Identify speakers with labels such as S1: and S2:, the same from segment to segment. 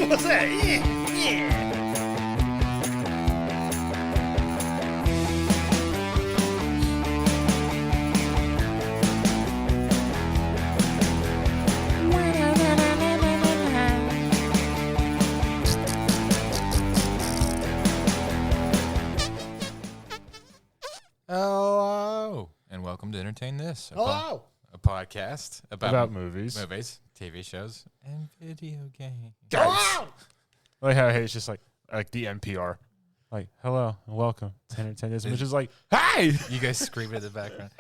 S1: What's that? Yeah.
S2: Hello, and welcome to Entertain This, a podcast about
S3: movies,
S2: TV shows, and video games.
S3: Guys, like how it's just like the NPR, like hello and welcome to Entertain This, which is like, hey,
S2: You guys screaming in the background.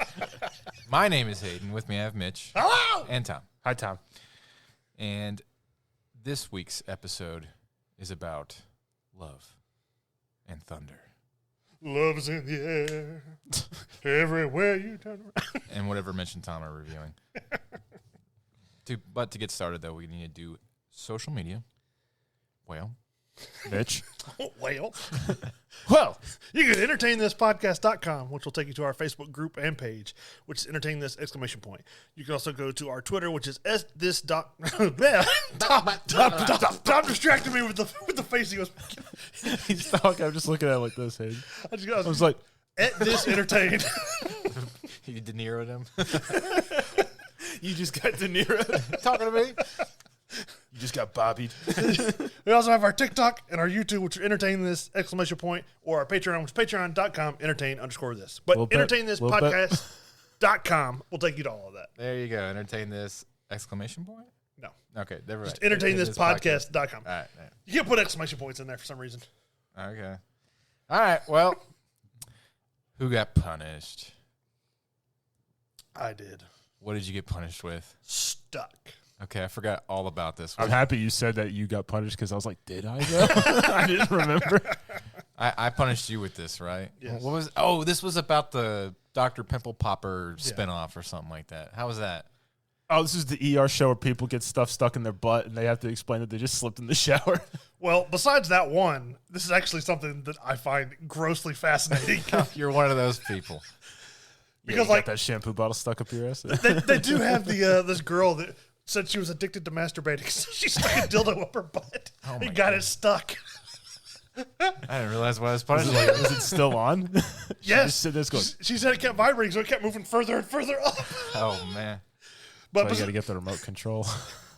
S2: My name is Hayden. With me, I have Mitch.
S1: Hello.
S2: And Tom.
S3: hi Tom.
S2: And this week's episode is about love and thunder.
S1: Love's in the air, everywhere you turn around.
S2: And whatever Mitch and Tom are reviewing. But to get started, though, we need to do social media. Well,
S3: Mitch.
S1: Well, you can entertainthispodcast.com, which will take you to our Facebook group and page, which is entertain this ! You can also go to our Twitter, which is this. Tom distracted me with the face he was.
S3: He's talking. I'm just looking at it like this. Hayden. I was like,
S1: at this entertain.
S2: you De Niro'd him.
S3: you just got De Niro
S2: Talking to me.
S3: You just got bobbied.
S1: We also have our TikTok and our YouTube, which are entertain this ! Or our Patreon, which is patreon.com entertain_this. But entertain this podcast.com will take you to all of that.
S2: There you go. Entertain this !
S1: No.
S2: Okay, they're right.
S1: Just entertain this podcast.com.
S2: All right.
S1: You can't put exclamation points in there for some reason.
S2: Okay. All right. Well, who got punished?
S1: I did.
S2: What did you get punished with?
S1: Stuck.
S2: Okay, I forgot all about this.
S3: I'm happy you said that you got punished because I was like, did I though? I didn't remember.
S2: I punished you with this, right?
S1: Yes.
S2: What was? Oh, this was about the Dr. Pimple Popper spinoff or something like that. How was that?
S3: Oh, this is the ER show where people get stuff stuck in their butt and they have to explain that they just slipped in the shower.
S1: Well, besides that one, this is actually something that I find grossly fascinating.
S2: You're one of those people.
S1: Because
S3: you got that shampoo bottle stuck up your ass.
S1: they do have the this girl that said she was addicted to masturbating, so she stuck a dildo up her butt and got it stuck.
S2: I didn't realize what I was punished.
S3: Is it still on?
S1: Yes.
S3: She
S1: She said it kept vibrating, so it kept moving further and further up.
S2: Oh man.
S1: But
S3: you got to get the remote control.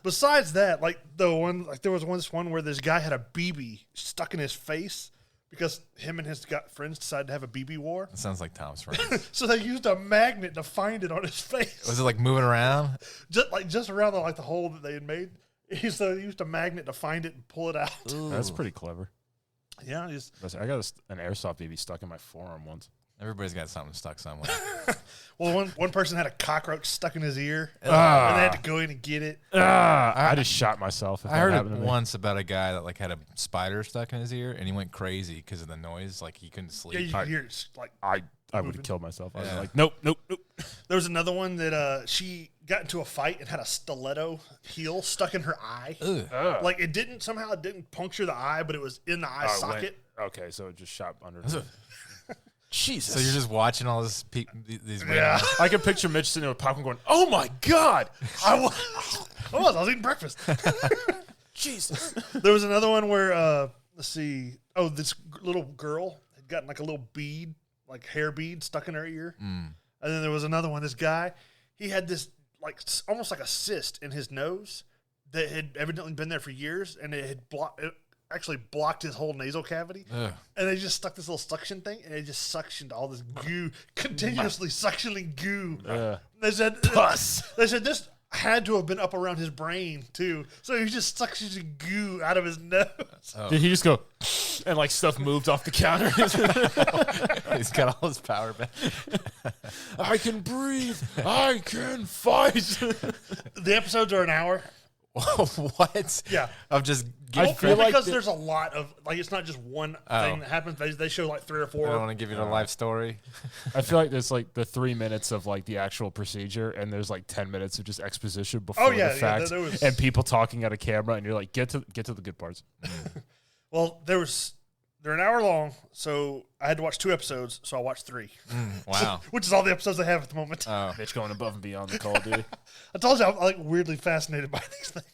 S1: Besides that, there was one where this guy had a BB stuck in his face because him and his friends decided to have a BB war.
S2: That sounds like Tom's friends.
S1: So they used a magnet to find it on his face.
S2: Was it like moving around?
S1: Just around the hole that they had made. So they used a magnet to find it and pull it out.
S2: Ooh.
S3: That's pretty clever.
S1: Yeah,
S3: I got an airsoft BB stuck in my forearm once.
S2: Everybody's got something stuck somewhere.
S1: Well, one person had a cockroach stuck in his ear, and they had to go in and get it.
S3: I just shot myself.
S2: I heard it once about a guy that had a spider stuck in his ear, and he went crazy because of the noise. Like he couldn't sleep.
S1: Yeah, you could hear it.
S3: I would have killed myself. I was
S2: Yeah.
S3: like, nope.
S1: There was another one that she got into a fight and had a stiletto heel stuck in her eye.
S2: Ugh.
S1: Like it didn't puncture the eye, but it was in the eye socket.
S3: Okay, so it just shot under. Jesus.
S2: So you're just watching all these
S1: Yeah.
S3: I can picture Mitch sitting there with popcorn going, oh my God.
S1: I was eating breakfast.
S3: Jesus.
S1: There was another one where, let's see. Oh, this little girl had gotten like a little bead, like hair bead stuck in her ear.
S2: Mm.
S1: And then there was another one. This guy, he had this almost like a cyst in his nose that had evidently been there for years, and it actually blocked his whole nasal cavity.
S2: Ugh.
S1: And they just stuck this little suction thing, and it just suctioned all this goo, continuously suctioning goo. They said this had to have been up around his brain too, so he just suctioning goo out of his nose.
S2: Oh.
S3: Did he just go and stuff moved off the counter?
S2: He's got all his power back.
S3: I can breathe. I can fight.
S1: The episodes are an hour.
S2: What?
S1: Yeah.
S2: Of just
S1: because there's a lot of it's not just one thing that happens. They show 3 or 4.
S2: I don't want to give you the life story.
S3: I feel like there's the 3 minutes of the actual procedure, and there's 10 minutes of just exposition before the fact, and people talking at a camera, and you're like, get to the good parts.
S1: Well, they're an hour long, so I had to watch 2 episodes, so I watched 3.
S2: Wow.
S1: Which is all the episodes they have at the moment.
S3: Mitch going above and beyond the Call of Duty.
S1: I told you I'm weirdly fascinated by these things.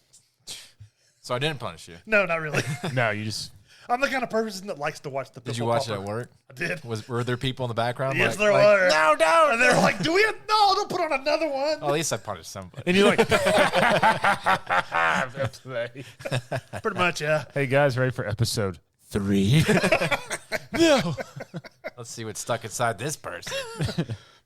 S2: So I didn't punish you.
S1: No, not really.
S3: No, you just.
S1: I'm the kind of person that likes to watch the.
S2: Did you watch it at work?
S1: I did.
S2: Were there people in the background?
S1: Yes, there were.
S2: No, no.
S1: And they're like, "Do we? No, don't put on another one."
S2: Well, at least I punished somebody.
S3: And you're like,
S1: pretty much, yeah.
S3: Hey guys, ready for episode 3? No.
S2: Let's see what's stuck inside this person.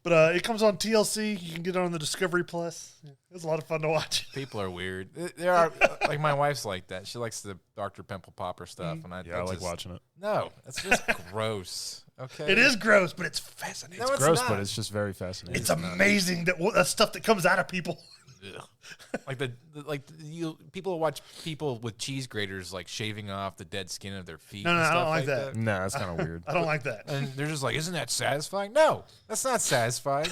S1: But it comes on TLC. You can get it on the Discovery Plus. It's a lot of fun to watch.
S2: People are weird. There are like my wife's like that. She likes the Dr. Pimple Popper stuff, and I
S3: like watching it.
S2: No, it's just gross. Okay,
S1: It is gross, but it's fascinating.
S2: No,
S3: It's gross, but it's just very fascinating.
S1: It's amazing that stuff that comes out of people.
S2: like people who watch people with cheese graters like shaving off the dead skin of their feet.
S1: No,
S2: and
S1: I
S2: stuff
S1: don't like that.
S3: No, that's kind of weird.
S1: I don't like that.
S2: And they're just like, isn't that satisfying? No, that's not satisfying.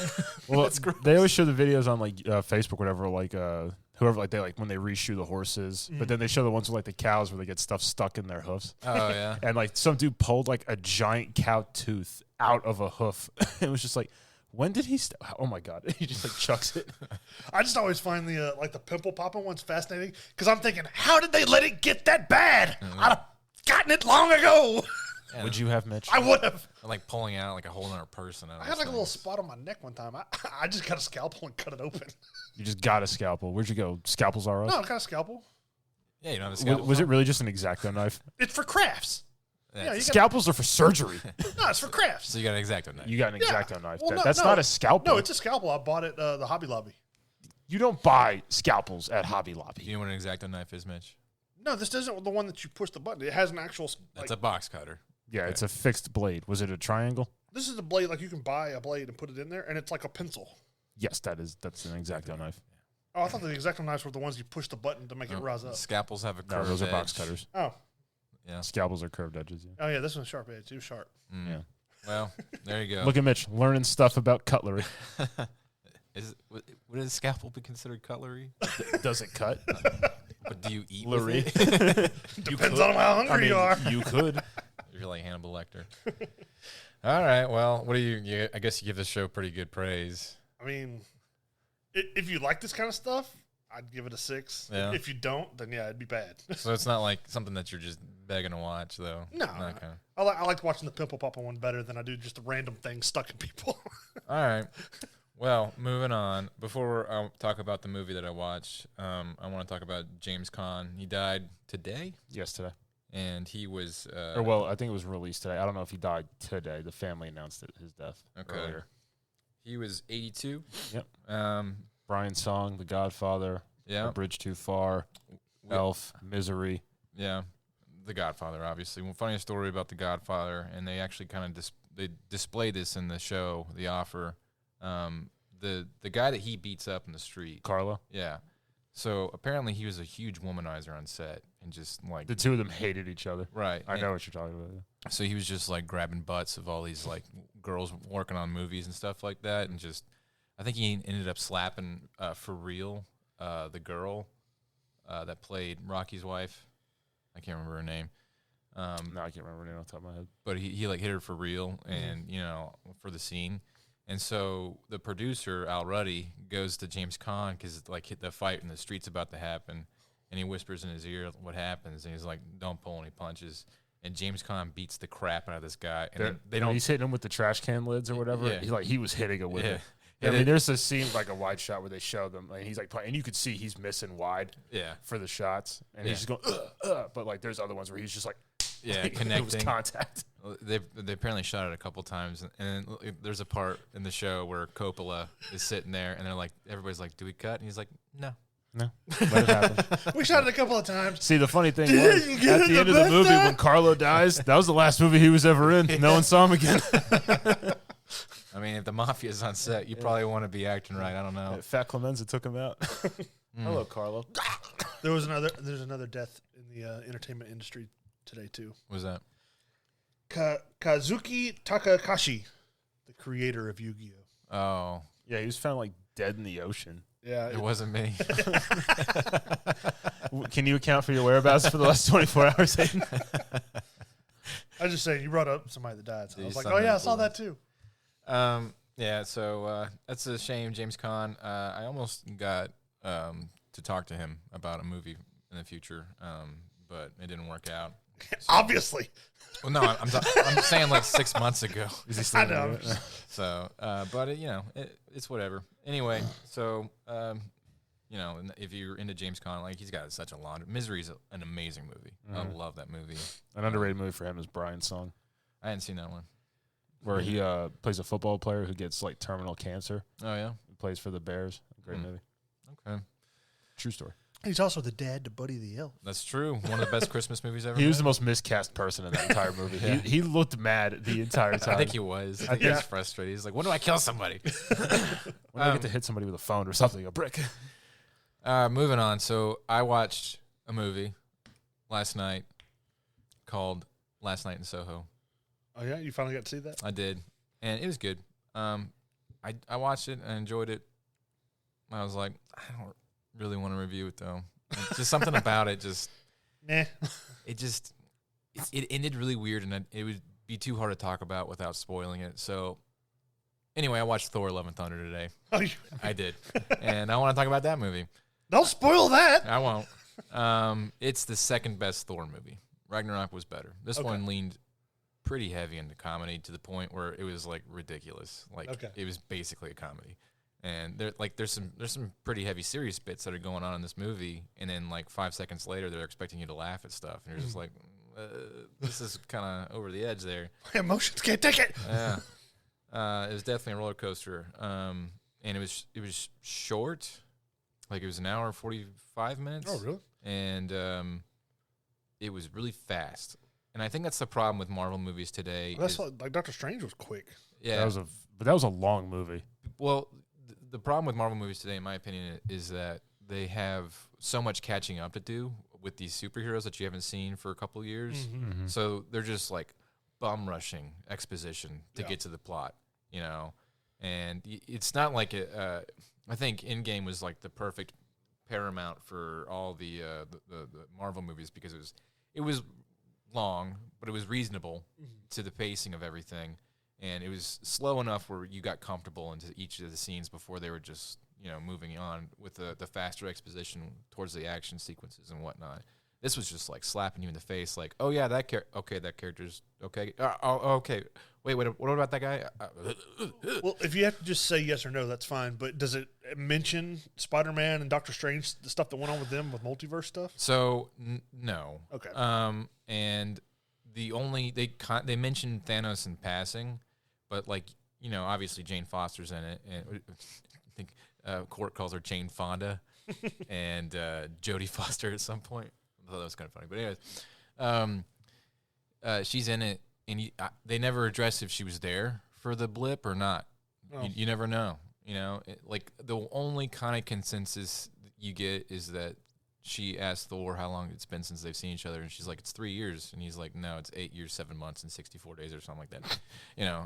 S3: Well,
S2: That's gross.
S3: they always show the videos on like Facebook, whatever, like whoever, like they like when they reshoe the horses, but then they show the ones with like the cows where they get stuff stuck in their hoofs.
S2: Oh yeah.
S3: And like some dude pulled like a giant cow tooth out of a hoof. It was just like, when did he? Oh my god! He just like chucks it.
S1: I just always find the like the pimple popping ones fascinating because I'm thinking, how did they let it get that bad? I'd have gotten it long ago.
S2: Yeah.
S3: Would you have, Mitch?
S1: I would have.
S2: Like pulling out like a whole other person.
S1: I had like a little spot on my neck one time. I just got a scalpel and cut it open.
S3: You just got a scalpel. Where'd you go? Scalpels R Us?
S1: No, I got a scalpel.
S2: Yeah, you know the scalpel.
S3: Was it really just an X-Acto knife?
S1: It's for crafts.
S2: Yeah,
S1: Yeah, you got,
S3: Scalpels are for surgery.
S1: no, it's for crafts.
S2: So you got an X-Acto knife.
S3: You got an
S1: Yeah.
S3: X-Acto knife.
S1: Well,
S3: That's not a scalpel.
S1: No, it's a scalpel. I bought it the Hobby Lobby.
S3: You don't buy scalpels at Hobby Lobby.
S2: Do you know what an X-Acto knife is, Mitch?
S1: No, this isn't the one that you push the button. It has an actual.
S2: That's a box cutter.
S3: Yeah, it's a fixed blade. Was it a triangle?
S1: This is a blade. Like you can buy a blade and put it in there, and it's like a pencil.
S3: Yes, that's an X-Acto knife.
S1: Oh, I thought the X-Acto knives were the ones you push the button to make it rise up.
S2: Scalpels have a
S3: No,
S2: curved
S3: those are box
S2: edge.
S3: cutters.
S1: Oh,
S2: Yeah.
S3: Scalpels are curved edges. Yeah.
S1: oh yeah, this one's sharp edge. It was sharp.
S2: Mm.
S3: Yeah.
S2: Well, there you go.
S3: Look at Mitch learning stuff about cutlery.
S2: Would a scalpel be considered cutlery?
S3: Does it cut?
S2: But do you eat
S3: Lurie.
S2: with it?
S1: Depends on how hungry you are.
S3: You could.
S2: You're like Hannibal Lecter. All right. Well, what do you? I guess you give the show pretty good praise.
S1: I mean, if you like this kind of stuff, I'd give it a 6.
S2: Yeah.
S1: If you don't, then yeah, it'd be bad.
S2: So it's not like something that you're just begging to watch, though.
S1: No.
S2: Okay.
S1: I liked watching the pimple popping one better than I do just a random thing stuck in people.
S2: All right. Well, moving on. Before I talk about the movie that I watched, I want to talk about James Caan. He died today,
S3: Yes, today.
S2: and he was.
S3: Or well, I think it was released today. I don't know if he died today. The family announced his death earlier.
S2: He was 82.
S3: Yep.
S2: Um,
S3: Brian Song, The Godfather,
S2: yeah.
S3: A Bridge Too Far, Elf, Misery.
S2: Yeah. The Godfather, obviously. Well, funny story about The Godfather, and they actually kind of they display this in the show, The Offer. The guy that he beats up in the street,
S3: Carlo.
S2: yeah. So apparently he was a huge womanizer on set, and just like
S3: The two of them hated each other.
S2: right.
S3: I know what you're talking about.
S2: So he was just like grabbing butts of all these like girls working on movies and stuff like that, and just I think he ended up slapping for real the girl that played Rocky's wife. I can't remember her name.
S3: No, I can't remember her name off the top of my head.
S2: But he like hit her for real, and for the scene. And so the producer, Al Ruddy, goes to James Caan because like the fight in the street's about to happen, and he whispers in his ear what happens, and he's like, "Don't pull any punches." And James Caan beats the crap out of this guy, and they don't.
S3: He's hitting him with the trash can lids or whatever.
S2: Yeah.
S3: He was hitting him with
S2: Yeah.
S3: it. Yeah, I mean, there's a scene like a wide shot where they show them, and he's like, and you could see he's missing wide.
S2: Yeah.
S3: For the shots, and he's just going, but like there's other ones where he's just like,
S2: Yeah,
S3: like,
S2: connecting.
S3: It was contact.
S2: They apparently shot it a couple times, and there's a part in the show where Coppola is sitting there, and they're like, everybody's like, "Do we cut?" And he's like, "No."
S3: No, let it happen.
S1: We shot it a couple of times.
S3: See, the funny thing
S1: Didn't
S3: was,
S1: you
S3: at
S1: get
S3: the
S1: it
S3: end
S1: the
S3: of the
S1: best
S3: movie,
S1: time?
S3: when Carlo dies, that was the last movie he was ever in. No one saw him again.
S2: I mean, if the mafia's on set, you probably want to be acting right. I don't know.
S3: Fat Clemenza took him out. Hello, Carlo.
S1: There's another death in the entertainment industry today too.
S2: What was that?
S1: Kazuki Takahashi, the creator of Yu-Gi-Oh.
S2: Oh,
S3: Yeah, he was found like dead in the ocean.
S1: Yeah,
S2: it wasn't me.
S3: Can you account for your whereabouts for the last 24 hours, Hayden?
S1: I was just saying you brought up somebody that died. So I
S2: Yeah,
S1: was like,
S2: something
S1: oh yeah, I saw
S2: influence.
S1: that too.
S2: Yeah, so that's a shame, James Caan. I almost got to talk to him about a movie in the future, but it didn't work out.
S1: So. Obviously.
S2: Well, no, I'm saying like 6 months ago.
S3: Is he still
S1: I know.
S2: So, but it's whatever. Anyway, so if you're into James Caan, like he's got such a laundry. Misery is an amazing movie. I love that movie.
S3: An underrated movie for him is Brian's Song.
S2: I hadn't seen that one.
S3: Where he plays a football player who gets like terminal cancer.
S2: Oh yeah,
S3: he plays for the Bears. Great movie.
S2: Okay,
S3: true story.
S1: He's also the dad to Buddy the Elf.
S2: That's true. One of the best Christmas movies ever.
S3: He was the most miscast person in that entire movie. Yeah. He looked mad the entire time.
S2: I think he was. I think he was frustrated. He's like, "When do I kill somebody?
S3: When do I get to hit somebody with a phone or something? A brick."
S2: Moving on. So I watched a movie last night called Last Night in Soho.
S1: Oh yeah, you finally got to see that?
S2: I did, and it was good. I watched it and enjoyed it. I was like, I don't really want to review it though. Just something about it, just
S1: nah.
S2: It ended really weird, and it would be too hard to talk about without spoiling it. So anyway, I watched Thor: Love and Thunder today.
S1: Oh,
S2: I did, and I want to talk about that movie.
S1: Don't spoil that.
S2: I won't. It's the second best Thor movie. Ragnarok was better. This one leaned pretty heavy into comedy to the point where it was like ridiculous. Like it was basically a comedy. And there's some pretty heavy serious bits that are going on in this movie, and then like 5 seconds later they're expecting you to laugh at stuff, and you're just like, this is kind of over the edge there.
S1: My emotions can't take it.
S2: Yeah, it was definitely a roller coaster. And it was short, like it was an hour and 45 minutes.
S1: Oh really?
S2: And it was really fast. And I think that's the problem with Marvel movies today.
S1: Well, that's like Doctor Strange was quick.
S2: Yeah,
S3: that was a long movie.
S2: Well, the problem with Marvel movies today, in my opinion, is that they have so much catching up to do with these superheroes that you haven't seen for a couple of years.
S3: Mm-hmm. Mm-hmm.
S2: So they're just like bum rushing exposition to get to the plot, And it's not like I think Endgame was like the perfect paramount for all the Marvel movies because it was long, but it was reasonable to the pacing of everything. And it was slow enough where you got comfortable into each of the scenes before they were just, moving on with the faster exposition towards the action sequences and whatnot. This was just like slapping you in the face, like, oh yeah, that character's okay. Okay. Wait, what about that guy?
S1: Well, if you have to just say yes or no, that's fine. But does it mention Spider-Man and Doctor Strange, the stuff that went on with them with multiverse stuff?
S2: So no.
S1: Okay.
S2: And they mentioned Thanos in passing. But, obviously Jane Foster's in it. And I think Court calls her Jane Fonda and Jodie Foster at some point. I thought that was kind of funny. But anyways, she's in it, and they never address if she was there for the blip or not. Oh. You never know. The only kind of consensus you get is that she asked Thor how long it's been since they've seen each other, and she's like, it's 3 years. And he's like, no, it's 8 years, 7 months, and 64 days or something like that.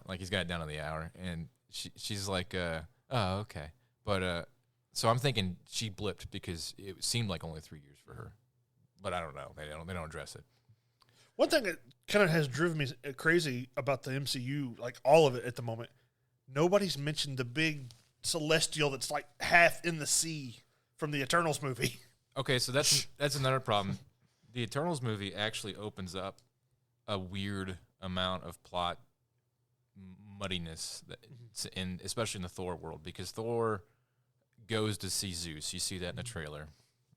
S2: Like he's got it down to the hour. And she's like, oh, okay. But so I'm thinking she blipped because it seemed like only 3 years for her. But I don't know. They don't address it.
S1: One thing that kind of has driven me crazy about the MCU, like all of it at the moment, nobody's mentioned the big celestial that's like half in the sea from the Eternals movie.
S2: Okay, so that's another problem. The Eternals movie actually opens up a weird amount of plot muddiness, especially in the Thor world, because Thor goes to see Zeus. You see that in the trailer.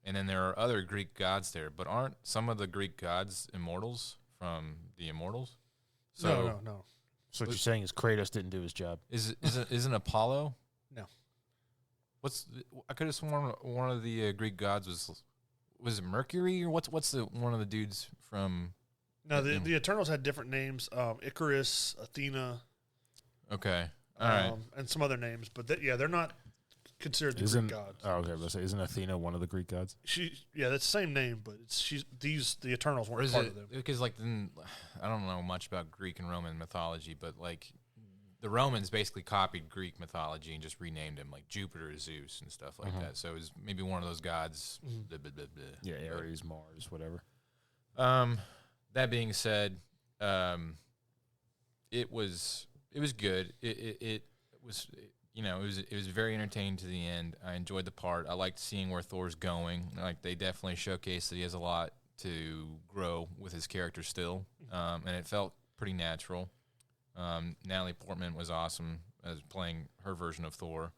S2: And then there are other Greek gods there, but aren't some of the Greek gods immortals from the Immortals?
S1: No.
S3: So what you're saying is Kratos didn't do his job.
S2: Isn't Apollo?
S1: No.
S2: I could have sworn one of the Greek gods was it Mercury or what's one of the dudes from?
S1: No, the Eternals had different names: Icarus, Athena.
S2: Okay, all right,
S1: and some other names, but they're not considered the Greek gods.
S3: Oh, okay. Let's say, isn't Athena one of the Greek gods?
S1: That's the same name, but the Eternals weren't part of them.
S2: Because I don't know much about Greek and Roman mythology, but like. The Romans basically copied Greek mythology and just renamed him, like Jupiter, Zeus, and stuff like that. So it was maybe one of those gods. Blah, blah, blah, blah.
S3: Yeah, Ares, Mars, whatever.
S2: That being said, it was good. It was it was very entertaining to the end. I enjoyed the part. I liked seeing where Thor's going. Like, they definitely showcased that he has a lot to grow with his character still, and it felt pretty natural. Natalie Portman was awesome as playing her version of Thor,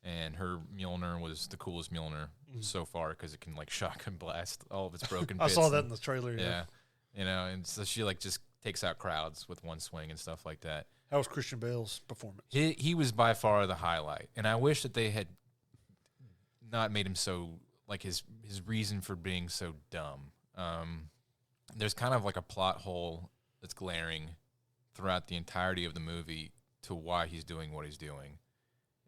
S2: and her Mjolnir was the coolest Mjolnir so far because it can like shotgun blast all of its broken bits.
S1: I saw that in the trailer.
S2: Yeah, and so she like just takes out crowds with one swing and stuff like that.
S1: How was Christian Bale's performance?
S2: He was by far the highlight, and I wish that they had not made him so like his reason for being so dumb. There's kind of like a plot hole that's glaring throughout the entirety of the movie to why he's doing what he's doing.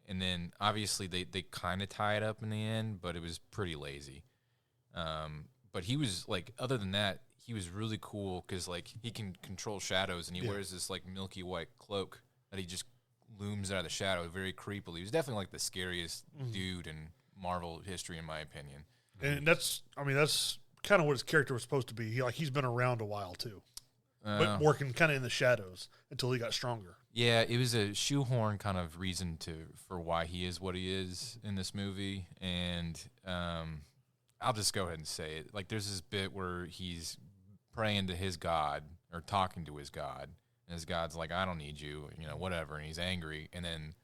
S2: And then obviously they kind of tie it up in the end, but it was pretty lazy. But he was like, other than that, he was really cool because like he can control shadows, and he wears this like milky white cloak that he just looms out of the shadow very creepily. He was definitely like the scariest dude in Marvel history, in my opinion.
S1: And that's kind of what his character was supposed to be. He's been around a while too, but working kind of in the shadows until he got stronger.
S2: Yeah, it was a shoehorn kind of reason for why he is what he is in this movie, and I'll just go ahead and say it. Like, there's this bit where he's praying to his god or talking to his god, and his god's like, "I don't need you," whatever, and he's angry, and then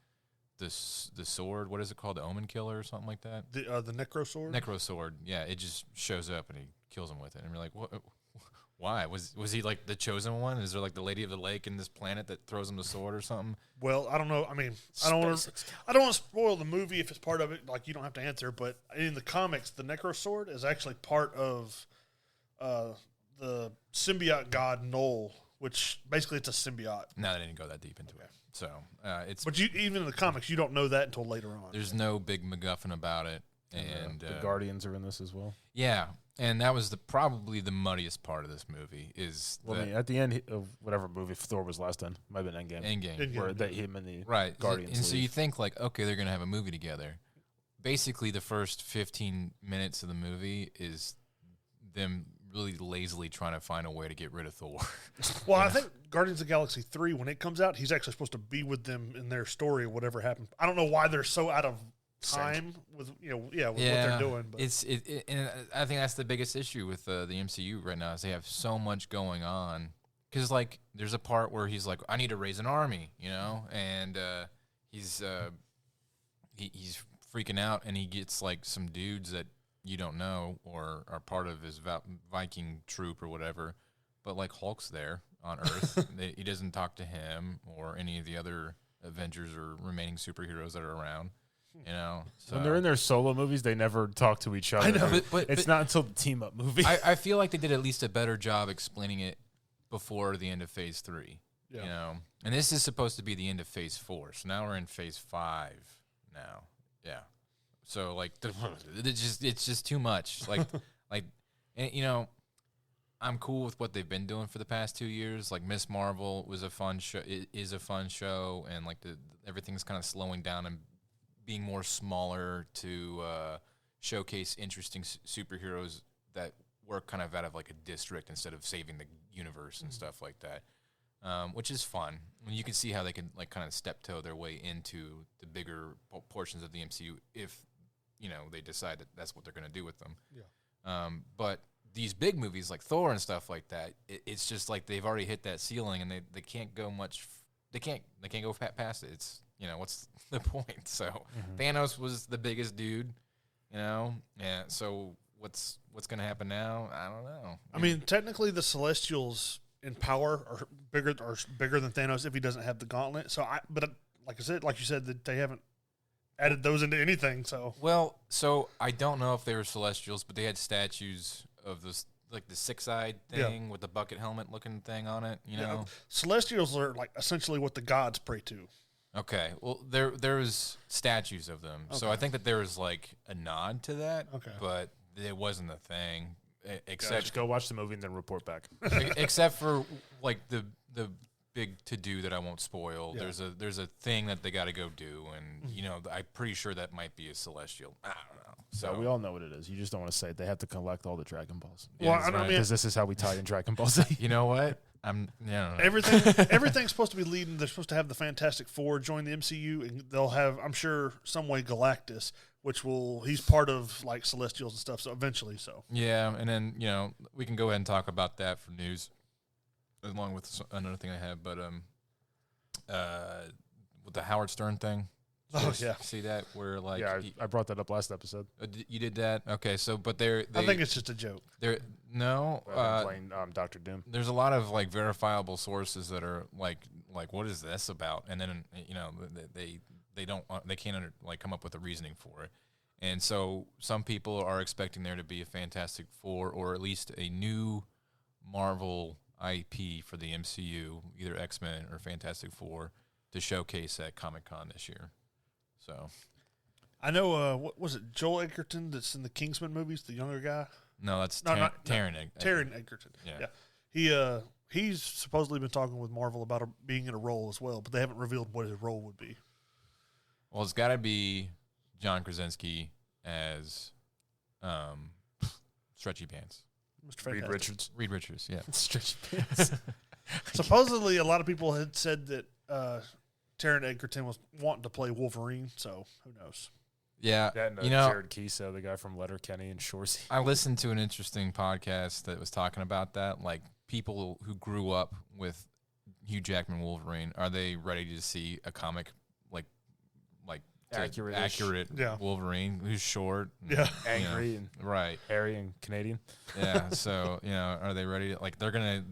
S2: the sword, what is it called, the Omen Killer or something like that?
S1: The Necro Sword.
S2: Necro Sword, yeah, it just shows up and he kills him with it, and we're like, what? Why was he like the chosen one? Is there like the Lady of the Lake in this planet that throws him the sword or something?
S1: Well, I don't know. I mean, I don't want to spoil the movie if it's part of it. Like, you don't have to answer. But in the comics, the Necro Sword is actually part of the symbiote god Null, which basically it's a symbiote.
S2: No, they didn't go that deep into it. So it's.
S1: But even in the comics, you don't know that until later on.
S2: There's no big MacGuffin about it, and
S3: the Guardians are in this as well.
S2: Yeah. And that was probably the muddiest part of this movie is
S3: at the end of whatever movie Thor was last in, might have been Endgame. Where him and the Guardians
S2: and so you think like, okay, they're going to have a movie together. Basically, the first 15 minutes of the movie is them really lazily trying to find a way to get rid of Thor.
S1: Well, I think Guardians of the Galaxy 3, when it comes out, he's actually supposed to be with them in their story, whatever happened. I don't know why they're so out of time with what they're doing, but
S2: and I think that's the biggest issue with the MCU right now is they have so much going on. Because like there's a part where he's like, I need to raise an army, and he's freaking out, and he gets like some dudes that you don't know or are part of his Viking troop or whatever, but like Hulk's there on Earth. He doesn't talk to him or any of the other Avengers or remaining superheroes that are around. So.
S3: When they're in their solo movies, they never talk to each other.
S2: I know, but
S3: it's not until the team up movie.
S2: I feel like they did at least a better job explaining it before the end of Phase 3.
S1: Yeah.
S2: And this is supposed to be the end of Phase 4, so now we're in Phase 5 now. Yeah. So like, it's just too much. And, I'm cool with what they've been doing for the past 2 years. Like Miss Marvel was a fun show. It is a fun show, and like everything's kind of slowing down and being more smaller to showcase interesting superheroes that work kind of out of like a district instead of saving the universe and stuff like that, which is fun. You can see how they can like kind of step-toe their way into the bigger portions of the MCU if they decide that that's what they're going to do with them.
S1: Yeah.
S2: But these big movies like Thor and stuff like that, it's just like they've already hit that ceiling and they can't go much. They can't go past it. It's what's the point? So Thanos was the biggest dude, Yeah. So what's going to happen now? I don't know.
S1: I mean, technically, the Celestials in power are bigger than Thanos if he doesn't have the gauntlet. So, like you said, that they haven't added those into anything. So,
S2: so I don't know if they were Celestials, but they had statues of this. Like the six-eyed thing with the bucket helmet looking thing on it,
S1: Celestials are like essentially what the gods pray to.
S2: Okay, well there was statues of them, so I think that there was like a nod to that.
S1: Okay,
S2: but it wasn't a thing. Except
S3: just go watch the movie and then report back.
S2: Except for like the big to do that I won't spoil. Yeah. There's a thing that they got to go do, and I'm pretty sure that might be a Celestial. I don't know. So
S3: we all know what it is. You just don't want to say it. They have to collect all the Dragon Balls.
S2: Yeah, well,
S3: because this is how we tie in Dragon Ball Z.
S2: You know what?
S1: Everything's supposed to be leading. They're supposed to have the Fantastic Four join the MCU, and they'll have, I'm sure, some way Galactus, he's part of like Celestials and stuff. So eventually,
S2: yeah, and then we can go ahead and talk about that for news, along with another thing I have, but with the Howard Stern thing. See that where like
S3: I brought that up last episode.
S2: You did that, okay? So, but I
S1: think it's just a joke.
S3: Playing Dr. Doom.
S2: There's a lot of like verifiable sources that are like what is this about? And then they can't come up with a reasoning for it. And so some people are expecting there to be a Fantastic Four or at least a new Marvel IP for the MCU, either X-Men or Fantastic Four, to showcase at Comic-Con this year. So,
S1: I know. What was it? Joel Edgerton that's in the Kingsman movies, the younger guy.
S2: No, that's Taron
S1: Egerton. Yeah. He's supposedly been talking with Marvel about being in a role as well, but they haven't revealed what his role would be.
S2: Well, it's got to be John Krasinski as Stretchy Pants.
S1: Mr.
S3: Reed Richards, yeah.
S1: Stretchy Pants. Supposedly, a lot of people had said that Taron Egerton was wanting to play Wolverine, so who knows?
S2: Yeah,
S3: Jared Keeso, the guy from Letterkenny and Shoresy.
S2: I listened to an interesting podcast that was talking about that. Like, people who grew up with Hugh Jackman Wolverine, are they ready to see a comic like accurate Wolverine who's short,
S3: angry, and
S2: right,
S3: hairy and Canadian?
S2: Yeah, so are they ready to they're gonna?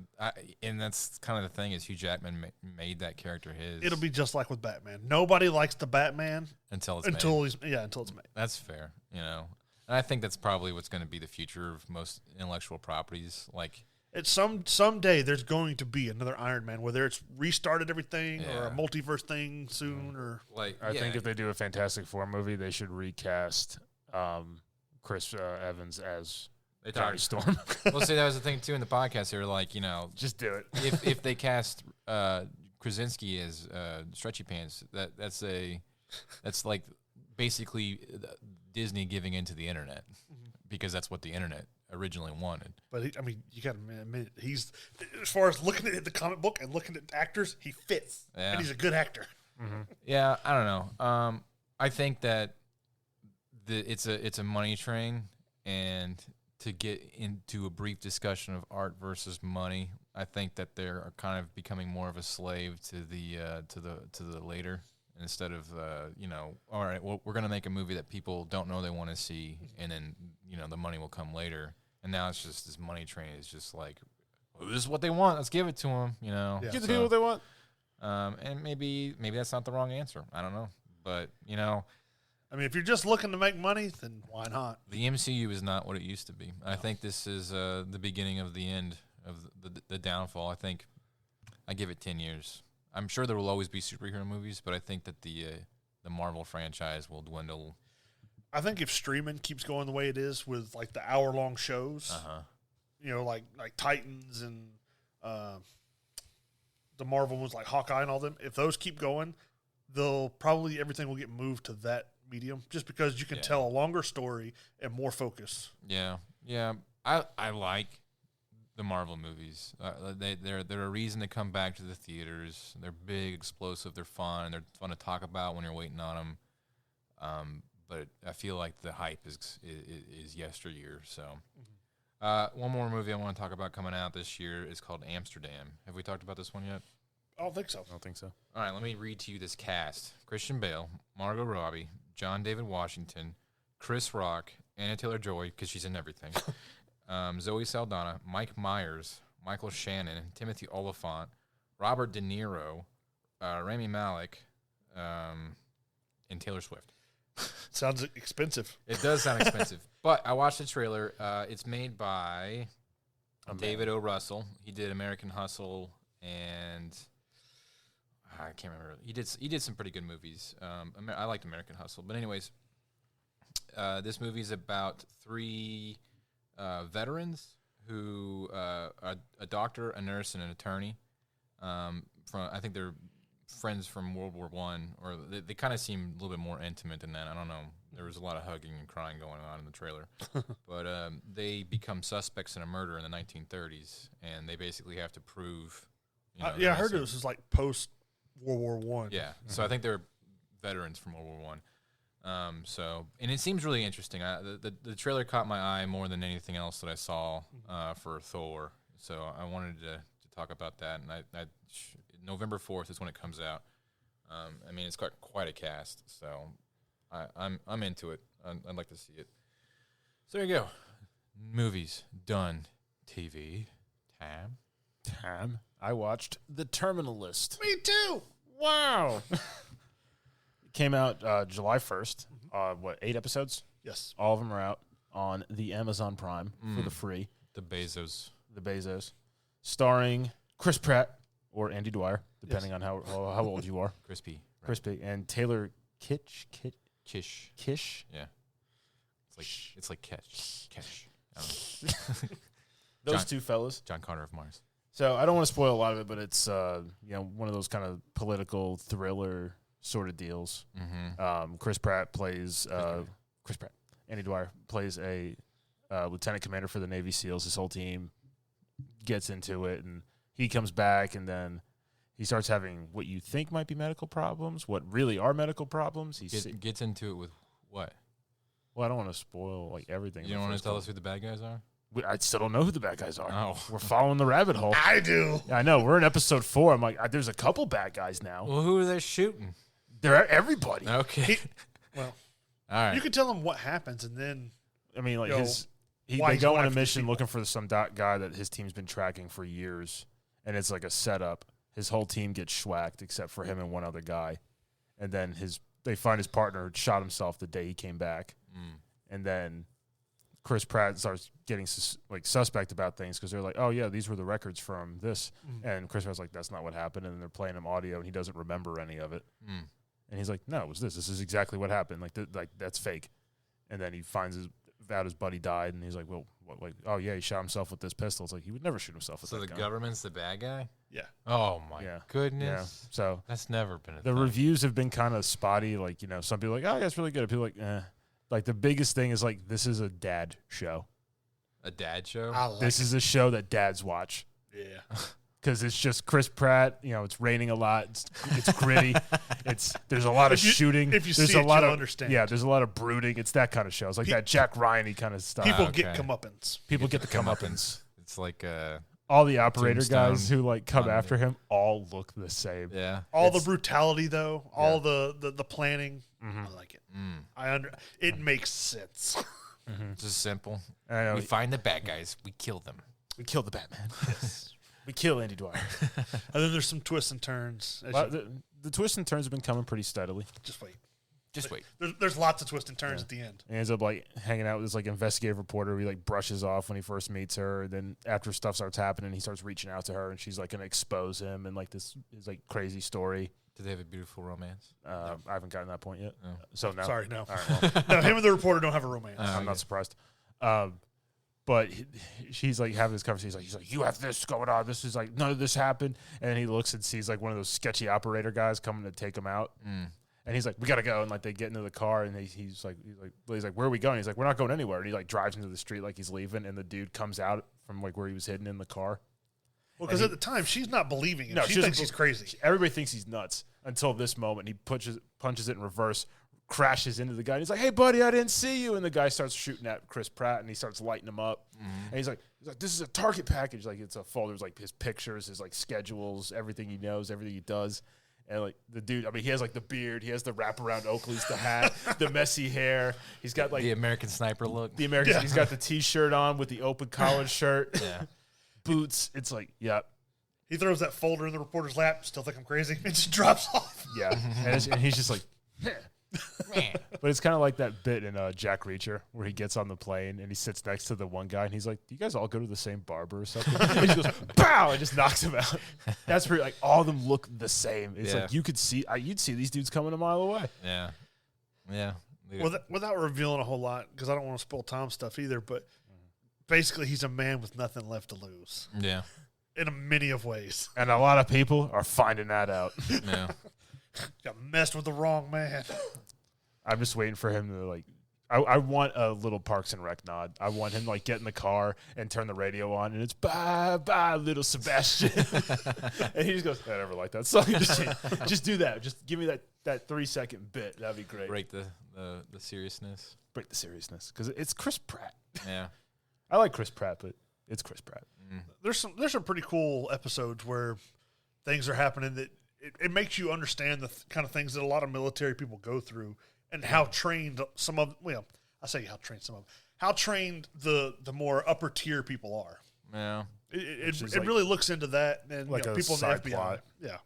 S2: And that's kind of the thing is Hugh Jackman made that character his.
S1: It'll be just like with Batman. Nobody likes the Batman
S2: until it's
S1: made.
S2: That's fair, And I think that's probably what's going to be the future of most intellectual properties, like.
S1: It's someday there's going to be another Iron Man, whether it's restarted everything or a multiverse thing soon, or
S3: I think if they do a Fantastic Four movie, they should recast Chris Evans as Johnny Storm.
S2: Well, see, that was the thing too in the podcast. They were like,
S3: just do it.
S2: If they cast Krasinski as Stretchy Pants, that's like basically Disney giving into the internet because that's what the internet originally wanted.
S1: But you got to admit, he's, as far as looking at the comic book and looking at actors, he fits, and he's a good actor.
S2: Mm-hmm. Yeah, I don't know. I think that it's a money train, and to get into a brief discussion of art versus money, I think that they're kind of becoming more of a slave to the later. Instead of, all right, well, we're going to make a movie that people don't know they want to see, and then, the money will come later. And now it's just this money train is just like, well, this is what they want. Let's give it to them,
S3: Give the people what they want.
S2: And maybe that's not the wrong answer. I don't know. But,
S1: if you're just looking to make money, then why not?
S2: The MCU is not what it used to be. No. I think this is the beginning of the end of the downfall. I think I give it 10 years. I'm sure there will always be superhero movies, but I think that the Marvel franchise will dwindle.
S1: I think if streaming keeps going the way it is with like the hour-long shows, like Titans and the Marvel ones like Hawkeye and all them, if those keep going, everything will get moved to that medium just because you can tell a longer story and more focus.
S2: Yeah. I like the Marvel movies. They're a reason to come back to the theaters. They're big, explosive. They're fun. They're fun to talk about when you're waiting on them. But I feel like the hype is yesteryear. So, one more movie I want to talk about coming out this year is called Amsterdam. Have we talked about this one yet?
S1: I don't think so.
S2: All right, let me read to you this cast: Christian Bale, Margot Robbie, John David Washington, Chris Rock, Anna Taylor-Joy because she's in everything. Zoe Saldana, Mike Myers, Michael Shannon, Timothy Olyphant, Robert De Niro, Rami Malek, and Taylor Swift.
S1: Sounds expensive.
S2: It does sound expensive. But I watched the trailer. It's made by David O. Russell. He did American Hustle, and I can't remember. He did some pretty good movies. I liked American Hustle. But anyways, this movie is about three veterans who a doctor, a nurse, and an attorney. I think they're friends from World War I, or they kind of seem a little bit more intimate than that. I don't know There was a lot of hugging and crying going on in the trailer. But they become suspects in a murder in the 1930s, and they basically have to prove.
S1: I heard it was like post World War One.
S2: Yeah, so I think they're veterans from World War One. And it seems really interesting. The trailer caught my eye more than anything else that I saw for Thor. So I wanted to talk about that. And November 4th is when it comes out. I mean, it's got quite a cast, so I'm into it. I'd like to see it. So there you go. Movies done. TV
S3: Tam. I watched The Terminal List.
S1: Me too.
S3: Wow. It came out July 1st. 8 episodes?
S1: Yes.
S3: All of them are out on the Amazon Prime for the free.
S2: The Bezos.
S3: Starring Chris Pratt or Andy Dwyer, depending on how old you are.
S2: Crispy. Right.
S3: Crispy. And Taylor Kish.
S2: Yeah. It's like Kesh.
S3: Those two fellas.
S2: John Connor of Mars.
S3: So I don't want to spoil a lot of it, but it's one of those kind of political thriller sort of deals.
S2: Mm-hmm.
S3: Chris Pratt plays Andy Dwyer plays a lieutenant commander for the Navy SEALs. His whole team gets into it, and he comes back, and then he starts having what you think might be medical problems, what really are medical problems. He
S2: gets into it with what?
S3: Well, I don't want to spoil like everything.
S2: You don't want to tell us who the bad guys are?
S3: I still don't know who the bad guys are.
S2: Oh.
S3: We're following the rabbit hole.
S1: I do.
S3: I know. We're in episode 4. I'm like, there's a couple bad guys now.
S2: Well, who are they shooting?
S3: They're everybody.
S2: Okay.
S1: Well,
S2: all right.
S1: You can tell them what happens, and then
S3: I mean, like they go on a mission looking for some guy that his team's been tracking for years, and it's like a setup. His whole team gets schwacked except for him and one other guy, and then they find his partner shot himself the day he came back, and then Chris Pratt starts getting suspect about things because they're like, oh yeah, these were the records from this, and Chris Pratt's like, that's not what happened, and they're playing him audio, and he doesn't remember any of it, and he's like, no, it was this. This is exactly what happened. Like that's fake, and then he finds out his buddy died, and he's like, well, what, like, oh yeah, he shot himself with this pistol. It's like he would never shoot himself with that gun.
S2: So the government's the bad guy?
S1: Yeah.
S2: Oh my goodness.
S3: Yeah. So
S2: that's never been
S3: the reviews have been kind of spotty. Like, some people are like, oh, yeah, it's really good. People are like, eh. Like the biggest thing is like, this is a dad show.
S2: A dad show?
S3: This is a show that dads watch.
S1: Yeah.
S3: Because it's just Chris Pratt. It's raining a lot. It's gritty. There's a lot of shooting.
S1: If you
S3: there's
S1: see
S3: a
S1: it,
S3: lot
S1: you'll
S3: of
S1: understand.
S3: Yeah, there's a lot of brooding. It's that kind of show. It's like that Jack Ryan-y kind of stuff.
S1: People get comeuppance.
S3: People get the comeuppance.
S2: It's like
S3: all the operator
S2: Tombstone
S3: guys who like come after him all look the same.
S2: Yeah.
S1: All the brutality though, all the planning. I like it. It makes sense.
S2: Just simple.
S3: We
S2: find the bad guys. We kill them.
S3: We kill the Batman. Yes. We kill Andy Dwyer.
S1: And then there's some twists and turns.
S3: The twists and turns have been coming pretty steadily.
S1: Just wait.
S2: Just wait.
S1: There's lots of twists and turns at the end.
S3: He ends up like hanging out with this like investigative reporter who he like brushes off when he first meets her. And then after stuff starts happening, he starts reaching out to her, and she's like gonna expose him and like this is like crazy story.
S2: Do they have a beautiful romance?
S3: I haven't gotten that point yet.
S2: Oh.
S3: So no.
S1: Sorry, no.
S3: All right, well.
S1: No, him and the reporter don't have a romance.
S3: I'm not surprised. But she's like having this conversation. He's like, you have this going on. This is like, none of this happened. And then he looks and sees like one of those sketchy operator guys coming to take him out. And he's like, we got to go. And like they get into the car, and he's like, where are we going? He's like, we're not going anywhere. And he like drives into the street like he's leaving. And the dude comes out from like where he was hidden in the car.
S1: Well, because at the time she's not believing it. No, she thinks he's crazy.
S3: Everybody thinks he's nuts until this moment. He punches it in reverse, crashes into the guy. And he's like, hey, buddy, I didn't see you. And the guy starts shooting at Chris Pratt, and he starts lighting him up. And he's like, this is a target package. Like, it's a folder. There's like his pictures, his like schedules, everything he knows, everything he does. And like the dude, I mean, he has like the beard, he has the wraparound Oakley's, the hat, the messy hair. He's got like
S2: the American Sniper look.
S3: He's got the T-shirt on with the open collared shirt. Boots. It's like, yep.
S1: He throws that folder in the reporter's lap. Still think I'm crazy. It just drops off.
S3: Yeah, and he's just like, but it's kind of like that bit in Jack Reacher where he gets on the plane and he sits next to the one guy and he's like, do you guys all go to the same barber or something? And he goes, pow, and just knocks him out. That's where like all of them look the same. It's like you'd see these dudes coming a mile away.
S2: Yeah.
S1: Without revealing a whole lot, because I don't want to spoil Tom's stuff either, but basically he's a man with nothing left to lose.
S2: Yeah.
S1: In many of ways.
S3: And a lot of people are finding that out.
S2: Yeah.
S1: Got messed with the wrong man.
S3: I'm just waiting for him to like. I want a little Parks and Rec nod. I want him to like get in the car and turn the radio on, and it's bye bye little Sebastian, and he just goes, I never like that song. Just do that. Just give me that 3-second bit. That'd be great.
S2: Break the seriousness.
S3: Break the seriousness because it's Chris Pratt.
S2: Yeah,
S3: I like Chris Pratt, but it's Chris Pratt.
S1: There's some pretty cool episodes where things are happening that it makes you understand the kind of things that a lot of military people go through. And how trained some of how trained the more upper tier people are.
S2: Yeah,
S1: it really looks into that and
S3: like
S1: people in the FBI.
S3: Plot.
S1: Yeah.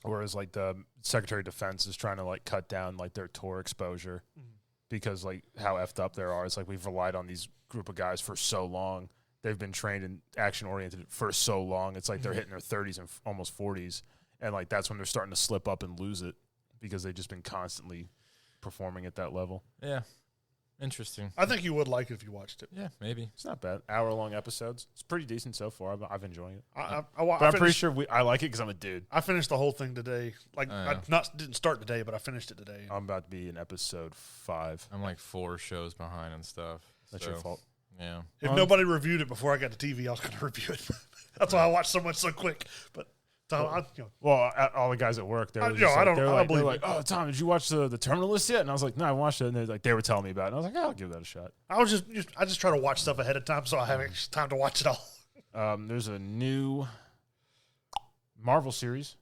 S3: Whereas like the Secretary of Defense is trying to like cut down like their tour exposure because like how effed up they are. It's like we've relied on these group of guys for so long. They've been trained and action oriented for so long. It's like they're hitting their 30s and almost 40s, and like that's when they're starting to slip up and lose it because they've just been constantly performing at that level.
S2: Yeah. Interesting.
S1: I think you would like it if you watched it.
S2: Yeah, maybe.
S3: It's not bad. Hour-long episodes. It's pretty decent so far. I've enjoyed it.
S1: But
S3: I'm pretty sure I like it because I'm a dude.
S1: I finished the whole thing today. Like, I didn't start today, but I finished it today.
S3: I'm about to be in episode 5.
S2: I'm like 4 shows behind and stuff.
S3: That's your fault.
S2: Yeah.
S1: If nobody reviewed it before I got to TV, I was going to review it. That's why I watched so much so quick. But
S3: all the guys at work, they're like, "Oh, Tom, did you watch the Terminal List yet?" And I was like, "No, I watched it." And they were telling me about it. And I was like, "I'll give that a shot."
S1: I just try to watch stuff ahead of time, so I have time to watch it all.
S3: There's a new Marvel series,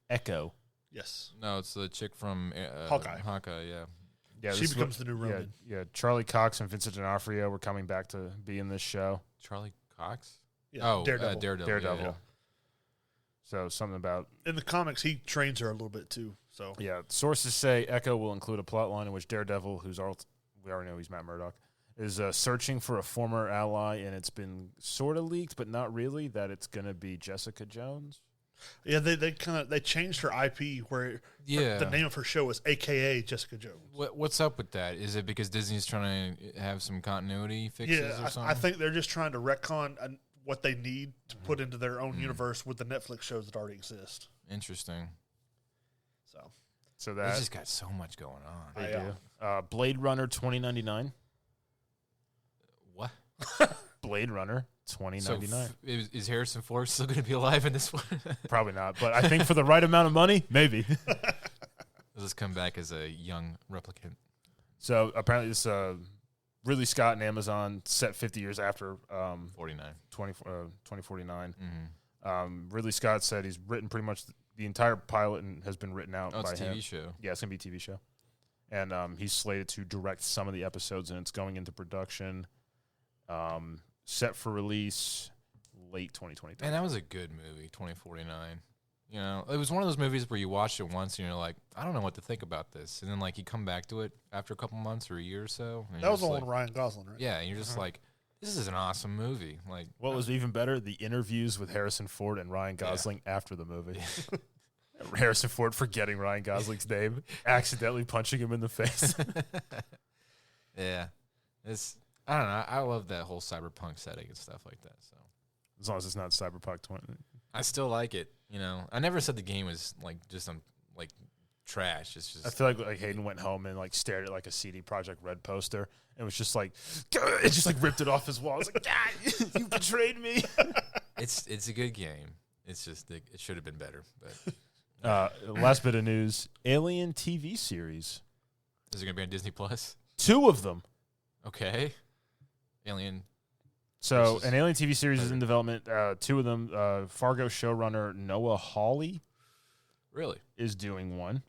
S3: Echo.
S1: Yes.
S2: No, it's the chick from
S1: Hawkeye.
S2: Hawkeye, yeah.
S3: Yeah,
S1: she becomes the new Ronin.
S3: Yeah, Charlie Cox and Vincent D'Onofrio were coming back to be in this show.
S2: Charlie Cox?
S1: Yeah,
S2: Daredevil.
S3: Daredevil. So something about
S1: in the comics, he trains her a little bit too. So
S3: yeah, sources say Echo will include a plotline in which Daredevil, we already know he's Matt Murdock, is searching for a former ally, and it's been sort of leaked, but not really, that it's going to be Jessica Jones.
S1: Yeah, they changed her IP where the name of her show is AKA Jessica Jones.
S2: What's up with that? Is it because Disney's trying to have some continuity fixes or something?
S1: I think they're just trying to retcon what they need to put into their own universe with the Netflix shows that already exist.
S2: Interesting.
S3: So that
S2: they just got so much going on.
S3: They do. Blade Runner 2099.
S2: What?
S3: Blade Runner 2099.
S2: So is Harrison Ford still going to be alive in this one?
S3: Probably not, but I think for the right amount of money, maybe.
S2: Does this come back as a young replicant?
S3: So apparently this Ridley Scott and Amazon set 50 years after 2049. Ridley Scott said he's written pretty much the entire pilot and has been written out by him.
S2: It's a TV show.
S3: Yeah, it's going to be a TV show. And he's slated to direct some of the episodes, and it's going into production. Set for release late 2023.
S2: And that was a good movie, 2049. You know, it was one of those movies where you watch it once and you're like, I don't know what to think about this. And then, like, you come back to it after a couple months or a year or so.
S1: That was the one with Ryan Gosling, right?
S2: Yeah, and you're just like, this is an awesome movie. Like,
S3: what was even better, the interviews with Harrison Ford and Ryan Gosling after the movie. Harrison Ford forgetting Ryan Gosling's name, accidentally punching him in the face.
S2: Yeah. I don't know. I love that whole cyberpunk setting and stuff like that. So
S3: as long as it's not Cyberpunk 20.
S2: I still like it. You know, I never said the game was like just like trash. It's just
S3: I feel like Hayden went home and like stared at like a CD Projekt Red poster and was just like, it just like ripped it off his wall. I was like, God, you betrayed me.
S2: It's a good game. It's just it should have been better. But
S3: last bit of news: Alien TV series.
S2: Is it gonna be on Disney Plus?
S3: 2 of them.
S2: Okay. Alien.
S3: So an Alien TV series is in development. 2 of them. Fargo showrunner Noah Hawley.
S2: Really?
S3: Is doing one.